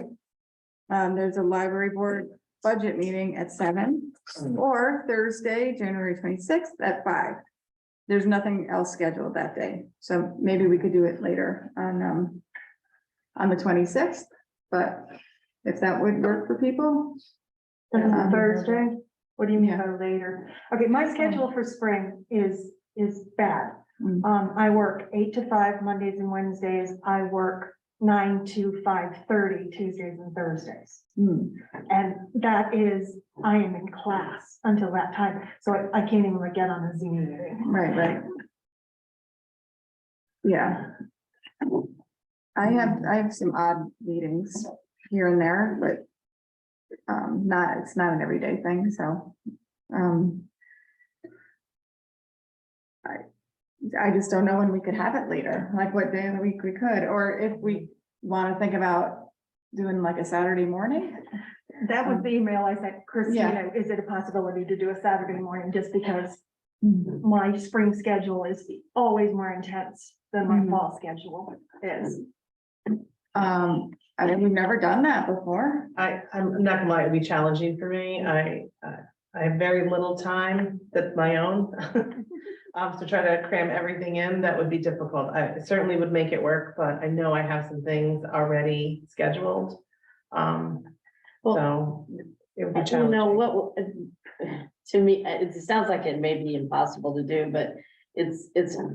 There's a library board budget meeting at 7, or Thursday, January 26th at 5. There's nothing else scheduled that day, so maybe we could do it later on the 26th, but if that would work for people. Thursday, what do you mean by later? Okay, my schedule for spring is bad. Mm. I work 8 to 5 Mondays and Wednesdays. I work 9 to 5:30 Tuesdays and Thursdays. Hmm. And that is, I am in class until that time, so I can't even get on a Zoom meeting. Right. Yeah. I have some odd meetings here and there, but it's not an everyday thing, so. I just don't know when we could have it later, like what day of the week we could, or if we want to think about doing like a Saturday morning. That was the email I sent Christina. Is it a possibility to do a Saturday morning, just because my spring schedule is always more intense than my Mhm. fall schedule is. I mean, we've never done that before. I'm not gonna lie, it'd be challenging for me. I have very little time that's my own. To try to cram everything in, that would be difficult. I certainly would make it work, but I know I have some things already scheduled. So it would be You challenging. know, to me, it sounds like it may be impossible to do, but it's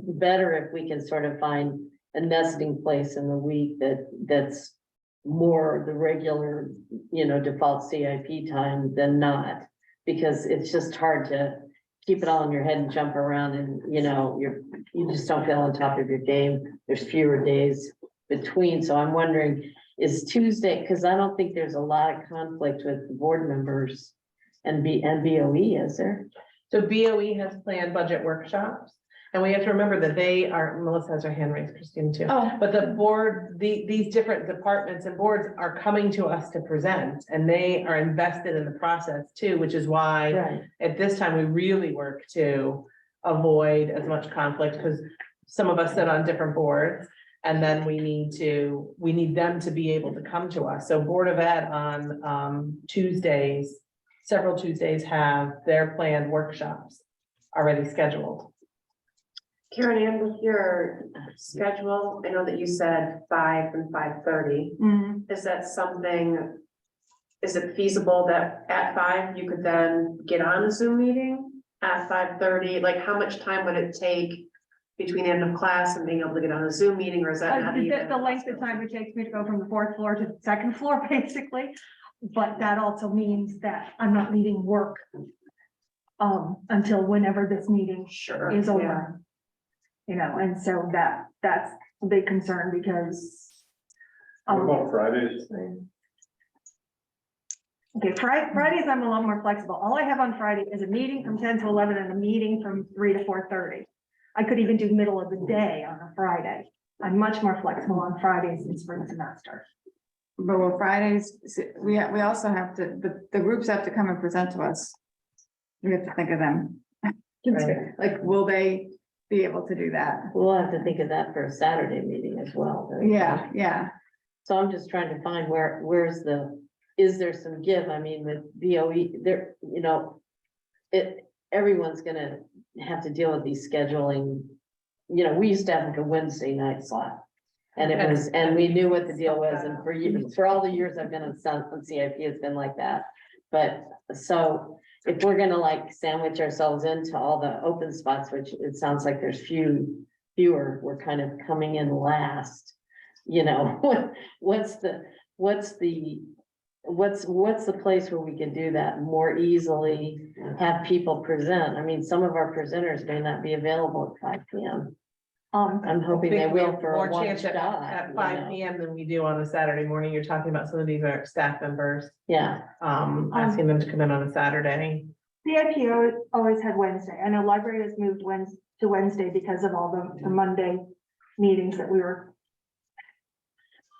better if we can sort of find a nesting place in the week that's more the regular, default CIP time than not, because it's just hard to keep it all in your head and jump around and, you just don't feel on top of your game. There's fewer days between, so I'm wondering, is Tuesday, because I don't think there's a lot of conflict with board members and BOE, is there? So BOE has planned budget workshops, and we have to remember that Melissa has her hand raised, Christine too. Oh, But the board, these different departments and boards are coming to us to present, and they are invested in the process too, which is why Right. at this time, we really work to avoid as much conflict, because some of us sit on different boards. And then we need them to be able to come to us. So Board of Ed on Tuesdays, several Tuesdays have their planned workshops already scheduled. Karen Ann, with your schedule, I know that you said 5 and 5:30. Is that something, is it feasible that at 5 you could then get on a Zoom meeting at 5:30? Like, how much time would it take between end of class and being able to get on a Zoom meeting, or is that not even? The length of time it takes me to go from the fourth floor to the second floor, basically. But that also means that I'm not leaving work until whenever this meeting Sure. is yeah. over. And so that's a big concern because. What about Fridays? Okay, Fridays, I'm a lot more flexible. All I have on Friday is a meeting from 10 to 11 and a meeting from 3 to 4:30. I could even do middle of the day on a Friday. I'm much more flexible on Fridays in spring semester. but with Fridays, we also have to, the groups have to come and present to us. We have to think of them. Right. Like, will they be able to do that? We'll have to think of that for a Saturday meeting as well. Yeah. So I'm just trying to find is there some give? I mean, with BOE, there, everyone's gonna have to deal with these scheduling. We used to have like a Wednesday night slot. And we knew what the deal was, and for all the years I've been on CIP, it's been like that. But so if we're gonna like sandwich ourselves into all the open spots, which it sounds like there's fewer, we're kind of coming in last. What's the place where we can do that more easily, have people present? I mean, some of our presenters may not be available at 5 PM. I'm hoping they will for More a one chance shot. at 5 PM than we do on a Saturday morning. You're talking about some of these are staff members, Yeah, asking them to come in on a Saturday. CIP always had Wednesday. I know library has moved to Wednesday because of all the Monday meetings that we were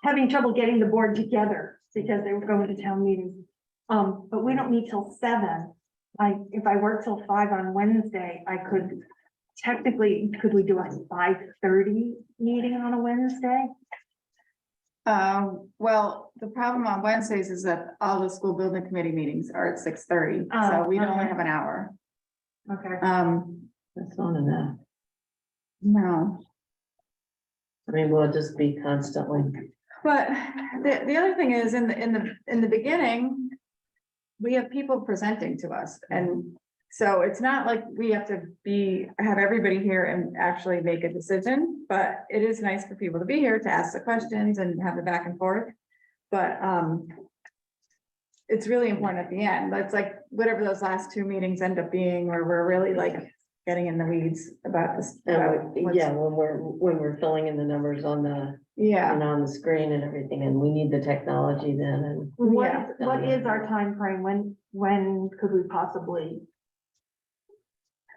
having trouble getting the board together because they were going to town meetings. But we don't meet till 7. If I work till 5 on Wednesday, I could technically, could we do a 5:30 meeting on a Wednesday? Well, the problem on Wednesdays is that all the school building committee meetings are at 6:30, so Oh, we only okay. have an hour. Okay. that's not enough. No, I mean, we'll just be constantly. but the other thing is in the beginning, we have people presenting to us, and so it's not like we have to have everybody here and actually make a decision, but it is nice for people to be here to ask the questions and have the back and forth. But it's really important at the end. That's like whatever those last 2 meetings end up being, where we're really like getting in the weeds about this. about what's- Yeah, when we're filling in the numbers on the, Yeah, on the screen and everything, and we need the technology then, and. What is our time frame? When could we possibly?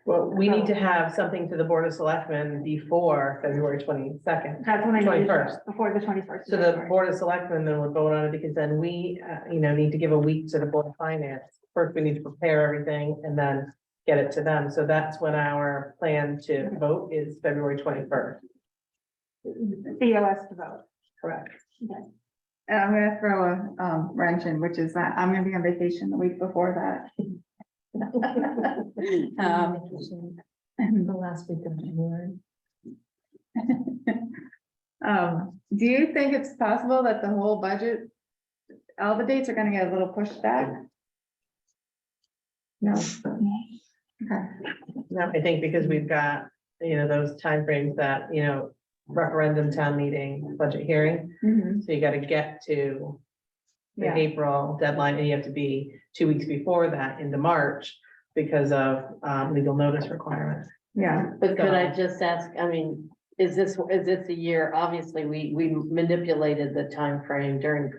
Well, we need to have something to the Board of Selectmen before February 22nd. That's when I. 21st. Before the 21st. So the Board of Selectmen then would vote on it, because then we, need to give a week to the Board of Finance. First, we need to prepare everything and then get it to them. So that's when our plan to vote is February 21st. BOS to vote. Correct. and I'm gonna throw a wrench in, which is that I'm gonna be on vacation the week before that. The last week of January. Do you think it's possible that the whole budget, all the dates are gonna get a little pushed back? No. Okay. No, I think because we've got, those timeframes that, referendum, town meeting, budget hearing. Mhm. So you gotta get to the Yeah. April deadline, and you have to be 2 weeks before that into March because of, legal notice requirements. Yeah, But could I just ask, I mean, is this a year, obviously, we manipulated the time frame during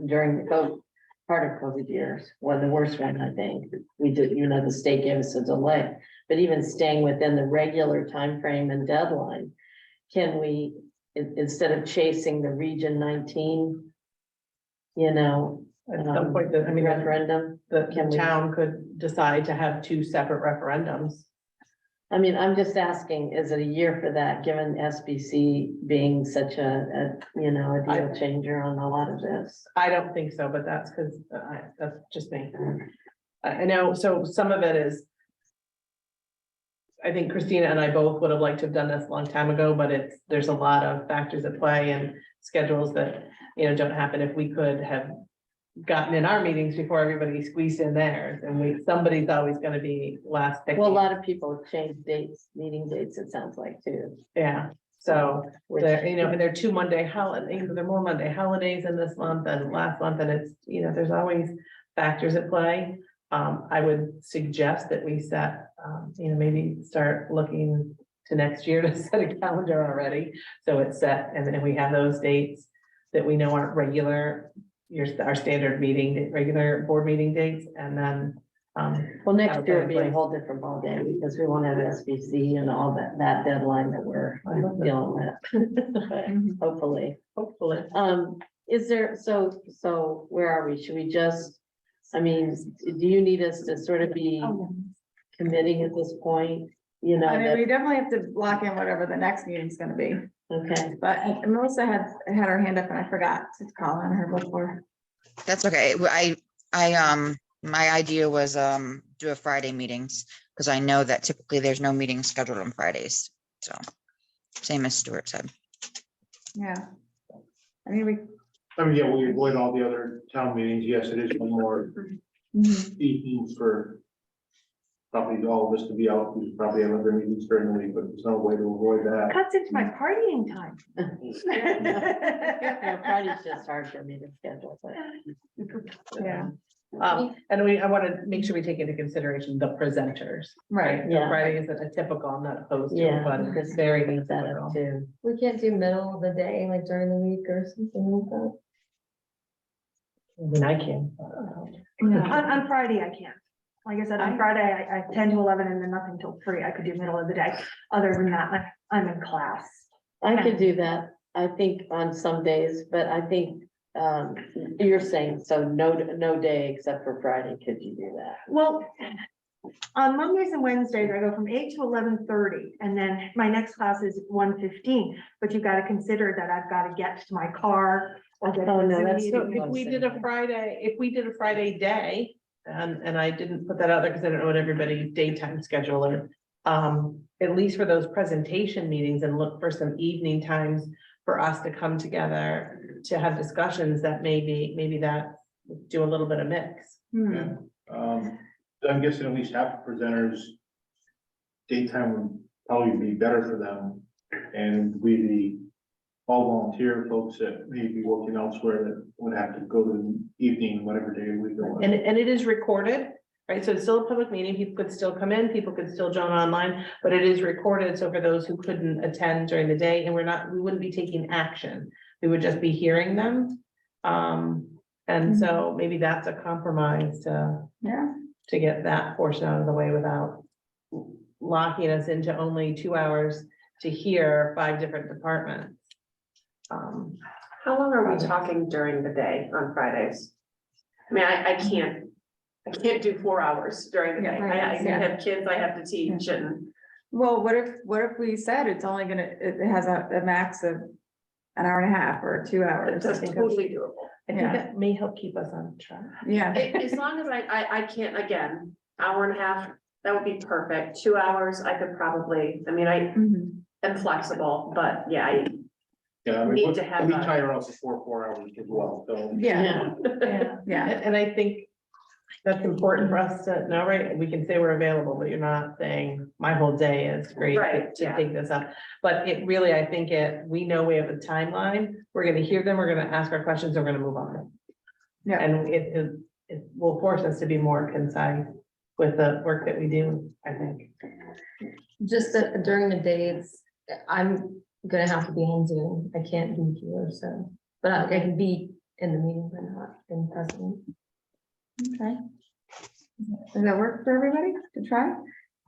during the COVID, part of COVID years, the worst one, I think. We did, the state gave us a delay, but even staying within the regular time frame and deadline, can we, instead of chasing the Region 19, At some point, I mean, referendum? the Can we- town could decide to have two separate referendums. I mean, I'm just asking, is it a year for that, given SBC being such a deal changer on a lot of this? I don't think so, but that's because, that's just me. I know, so some of it is. I think Christina and I both would have liked to have done this a long time ago, but there's a lot of factors at play and schedules that, don't happen. If we could have gotten in our meetings before everybody squeezed in theirs, and somebody's always gonna be last pick. Well, a lot of people have changed dates, meeting dates, it sounds like too. Yeah, so, which- and there are 2 Monday holidays, there are more Monday holidays in this month than last month, and it's, there's always factors at play. I would suggest that we set, maybe start looking to next year to set a calendar already. So it's set, and then we have those dates that we know aren't regular, our standard meeting, regular board meeting dates, and then, Well, next Okay, year will be a please. whole different ballgame because we won't have SBC and all that deadline that we're dealing with. Hopefully. hopefully. Is there, so where are we? Should we just, I mean, do you need us to sort of be committing at this point? I mean, that, we definitely have to lock in whatever the next meeting's gonna be, okay, but Melissa had her hand up and I forgot to call on her before. That's okay. My idea was, do a Friday meetings, because I know that typically there's no meeting scheduled on Fridays. So, same as Stuart said. Yeah. I mean, Yeah, we avoid all the other town meetings. Yes, it is one more evenings for probably all of us to be out. We probably have other meetings during the week, but there's no way to avoid that. Cuts into my partying time. Friday's just hard for me to schedule, but. yeah, And I want to make sure we take into consideration the presenters. right. So Yeah. Friday isn't a typical, I'm not opposed to it, Yeah, but because it's very brings that typical. up too. We can't do middle of the day, like during the week or something like that. I mean, I can. On Friday, I can't. Like I said, on Friday, I 10 to 11 and then nothing till 3. I could do middle of the day. Other than that, I'm in class. I could do that, I think, on some days, but I think, you're saying, so no day except for Friday, could you do that? Well, on Mondays and Wednesdays, I go from 8 to 11:30, and then my next class is 1:15. But you've got to consider that I've got to get to my car. Or get to Oh, a no, Zoom that's meeting. So if we did a Friday day, and I didn't put that out there because I don't know what everybody's daytime schedule is. At least for those presentation meetings, and look for some evening times for us to come together to have discussions that maybe that do a little bit of mix. Hmm. I'm guessing at least half the presenters daytime would probably be better for them. And the all volunteer folks that may be working elsewhere that would have to go to the evening, whatever day we go. And it is recorded, right? So it's still a public meeting. People could still come in, people could still join online, but it is recorded. So for those who couldn't attend during the day, and we wouldn't be taking action. We would just be hearing them. And so maybe that's a compromise Yeah, to get that portion out of the way without locking us into only 2 hours to hear 5 different departments. How long are we talking during the day on Fridays? I mean, I can't do 4 hours during the day. I have kids I have to teach and. well, what if we said it's only it has a max of an hour and a half or 2 hours? I That's think totally doable. I think Yeah. that may help keep us on track. Yeah, As long as I can't, again, hour and a half, that would be perfect. 2 hours, I could probably, I mean, I Mhm. am flexible, but yeah, Yeah, I mean, Need to have we a- tire out for 4 hours as well, so. yeah, yeah. And I think that's important for us to know, right? We can say we're available, but you're not saying my whole day is great Right, to yeah. take this up. But it really, I think we know we have a timeline. We're gonna hear them, we're gonna ask our questions, and we're gonna move on. Yeah. And it will force us to be more concise with the work that we do, I think. Just that during the days, I'm gonna have to be on Zoom. I can't be here, so, but I can be in the meeting, but not in person. Okay. Does that work for everybody to try?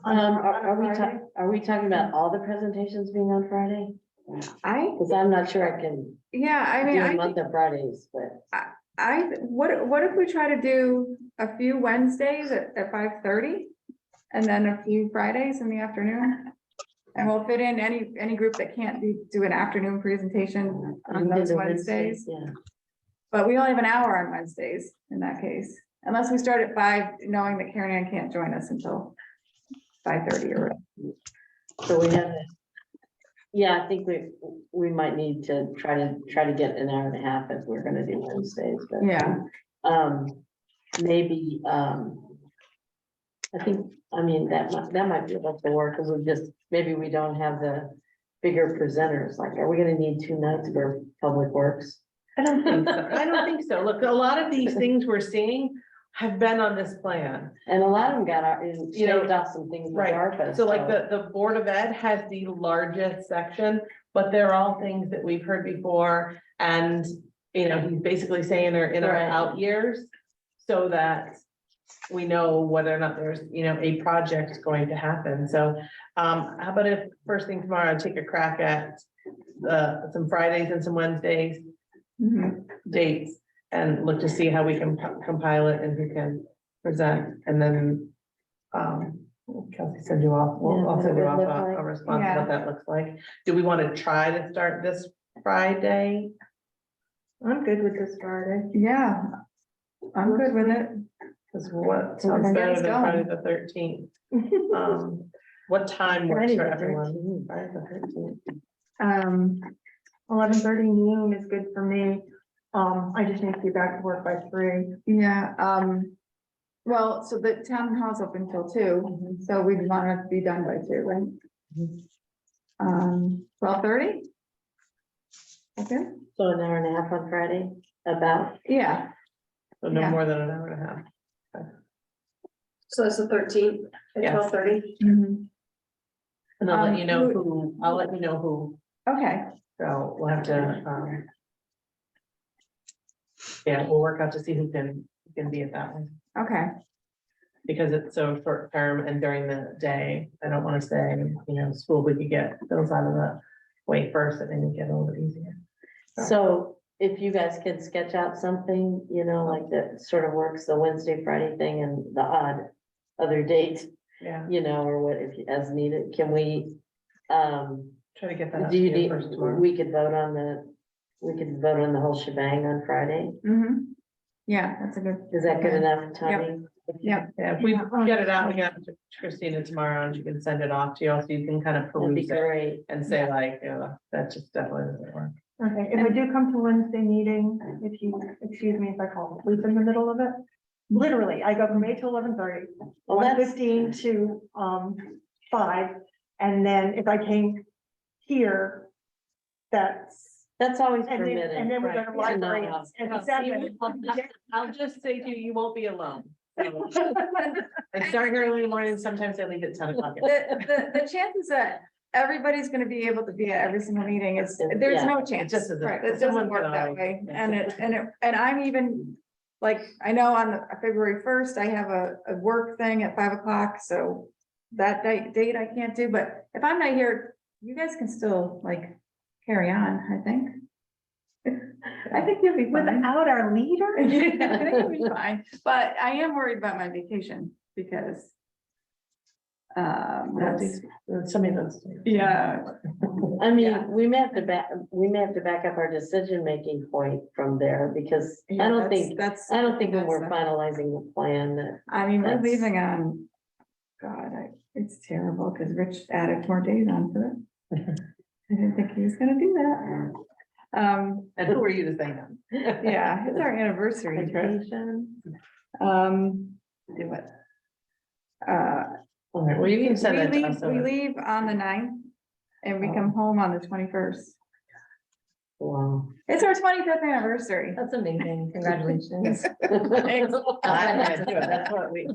Are we talking about all the presentations being on Friday? Because I'm not sure I can Yeah, I do mean, a I month of Fridays, but what if we try to do a few Wednesdays at 5:30? And then a few Fridays in the afternoon? And we'll fit in any group that can't do an afternoon presentation on do those the Wednesdays. Yeah. But we only have an hour on Wednesdays in that case, unless we start at 5, knowing that Karen Ann can't join us until 5:30 or. So we have, yeah, I think we might need to try to get an hour and a half if we're gonna do Wednesdays, but. Yeah, Maybe, I think, I mean, that might be able to work, because maybe we don't have the bigger presenters, like, are we gonna need 2 nights for Public Works? I don't think so. I don't think so. Look, a lot of these things we're seeing have been on this plan. And a lot of them got our, You know, shaved off some things with Right, ARPA. so like the Board of Ed has the largest section, but they're all things that we've heard before. And, you know, he's basically saying they're in our Right. out years, so that we know whether or not there's, you know, a project going to happen. So how about if first thing tomorrow, I take a crack at some Fridays and some Wednesdays mhm. dates and look to see how we can compile it and who can present, and then Kelsey send you off, Yeah, I'll send you what off it look like. a response, Yeah. what that looks like. Do we want to try to start this Friday? I'm good with this Friday. Yeah, I'm good with it. Because what Well, sounds then better get us than Friday going. the 13th? What time works Friday for the everyone? 13th. Friday the 13th. 11:30 noon is good for me. I just need to be back to work by 3. Yeah, well, so the town hall's open till 2, so we'd want to be done by 2, right? 12:30? Okay, So an hour and a half on Friday, about, yeah, So no Yeah. more than an hour and a half. So that's the 13th at Yes. 12:30. mhm. And I'll let you know who- I'll let you know who, Okay, so we'll have to, yeah, we'll work out to see who can be at that one. okay, Because it's so short term and during the day, I don't wanna say, you know, school, we could get those out of the way first and then you get a little bit easier. so if you guys could sketch out something, you know, like that sort of works, the Wednesday, Friday thing and the odd other date, Yeah, you know, or what, if as needed, can we, try to get that out do to you you need, first tomorrow. we could vote on the whole shebang on Friday? mhm. Yeah, that's a good. Is that good enough timing? Yeah, Yeah, if we get it out, we get it to Christina tomorrow and she can send it off to you, so you can kind of That'd be peruse it great. and say like, you know, that just definitely doesn't work. Okay, if I do come to Wednesday meeting, if you, excuse me if I fall asleep in the middle of it. Literally, I go from 8 to 11:30, Well, that's- 1:15 to 5. And then if I came here, That's always and then permitted. we go to right. library No. at 7. I'll just say to you, you won't be alone. So, I start here early in the morning, sometimes I leave at 10 o'clock. the chances that everybody's gonna be able to be at every single meeting is, there's Yeah, no chance. just isn't. Right, it Someone doesn't work could that always- way, and I'm even, like, I know on February 1st, I have a work thing at 5 o'clock, so that date I can't do, but if I'm not here, you guys can still, like, carry on, I think. I think you'll be fine. Without our leader? I think you'll be fine, but I am worried about my vacation, because that's, Some of those. yeah, I mean, Yeah. we may have to back up our decision-making point from there, because I yeah, don't that's- think, that's. when we're that's a- finalizing the plan, that I mean, we're That's- leaving on, God, it's terrible, because Rich added more days onto it. I didn't think he was gonna do that. And who are you to say no? Yeah, it's our anniversary trip. education. Do it. All right, well, you can send that to us. We leave on the 9th, and we come home on the 21st. Wow. It's our 25th anniversary. That's amazing. Congratulations. Thanks. That's what we.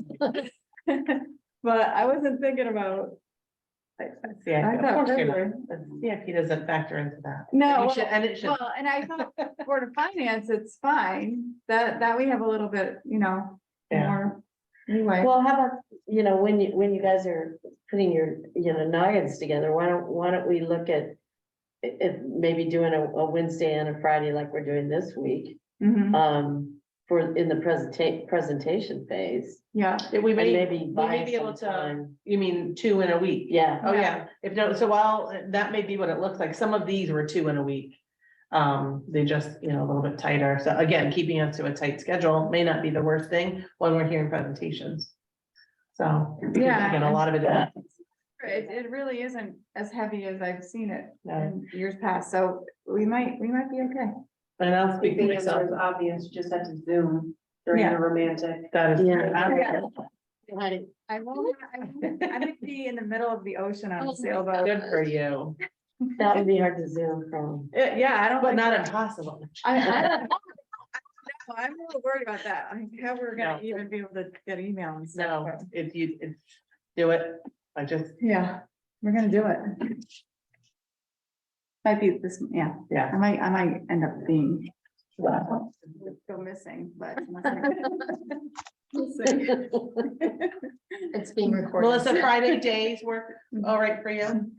But I wasn't thinking about, CIP, I of thought course you're February. not. CIP doesn't factor into that. No, You should- And it should, well, and I thought Board of Finance, it's fine, that we have a little bit, Yeah. more leeway. Well, how about, when you guys are putting your, noggins together, why don't we look at if maybe doing a Wednesday and a Friday like we're doing this week, Mhm, in the presentation phase. yeah, we And may, maybe we buy may be able some to, time. you mean 2 in a week? Yeah, Oh, Yeah. yeah, if no, so that may be what it looks like. Some of these were 2 in a week. They just, a little bit tighter. So again, keeping us to a tight schedule may not be the worst thing when we're hearing presentations. So, because Yeah. again, a lot of it, it really isn't as heavy as I've seen it No. in years past, so we might be okay. and I'll I speak think for the answer myself. is obvious, you just have to zoom during Yeah. the romantic. That is. Yeah. I won't, I'm gonna be in the middle of the ocean on a sailboat. Good for you. that would be hard to zoom from. Yeah, I don't. But like not that. impossible. I don't. No, I'm a little worried about that, how we're gonna No. even be able to get email and stuff. No, but- if you, do it. I just, Yeah, we're gonna do it. Might be this, yeah, yeah. I might end up being. Go missing, but. We'll see. It's being recorded. Melissa, Friday days work all right for you?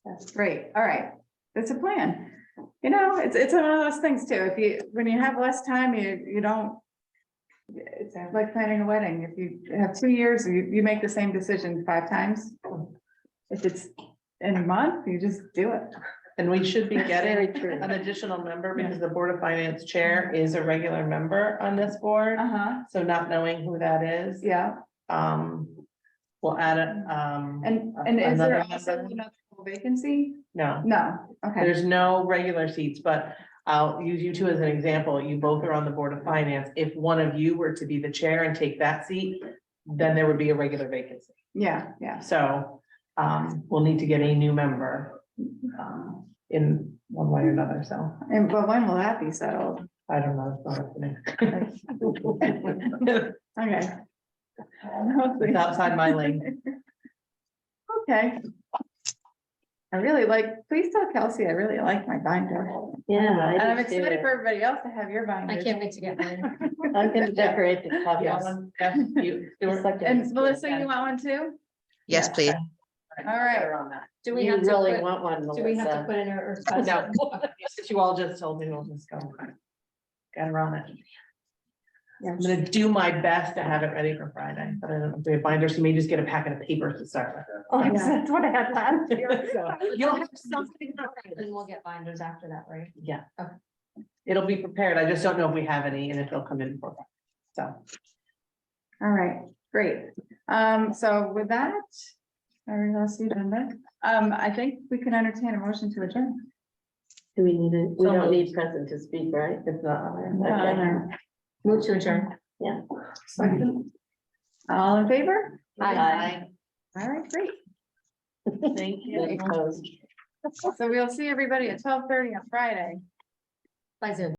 That's great, all right, it's a plan. It's one of those things too, when you have less time, you don't. It's like planning a wedding, if you have 2 years, you make the same decision 5 times. If it's in a month, you just do it. And we should be Very getting true. an additional member because the Board of Finance Chair is a regular member on this board. Uh-huh, So not knowing who that is, yeah, we'll add it, and is there another also member. another vacancy? No, No, okay, there's no regular seats, but I'll use you two as an example. You both are on the Board of Finance. If one of you were to be the chair and take that seat, then there would be a regular vacancy. yeah. So, we'll need to get a new member, in one way or another, so But when will that be settled? I don't know. It's not up to me. Okay. It's outside my lane. Okay. I really please tell Kelsey, I really like my binder. Yeah. And I'm I do excited too. for everybody else to have your binder. I can't wait to get mine. I'm gonna decorate the You copies. want one? Yes, you. Just like a- And Melissa, you want one too? Yes, please. All right. On that. Do we You have to really put, want one, do we have to Melissa. put in a? No, since you all just told me, we'll just go. Got her on it. I'm gonna do my best to have it ready for Friday, but I don't know if we have binders, you may just get a packet of papers to start with. Oh, that's what I had last year. So, you'll have something. And we'll get binders after that, right? Yeah. Okay. It'll be prepared, I just don't know if we have any and if they'll come in for that. So, All right, great. So with that, I lost the agenda. I think we can entertain a motion to adjourn. Do we need it? We So don't moved. need present to speak, right? it's not. Okay. Move to adjourn. Yeah. All in favor? Aye. All right, great. Thank you. Opposed. So we'll see everybody at 12:30 on Friday. By Zoom.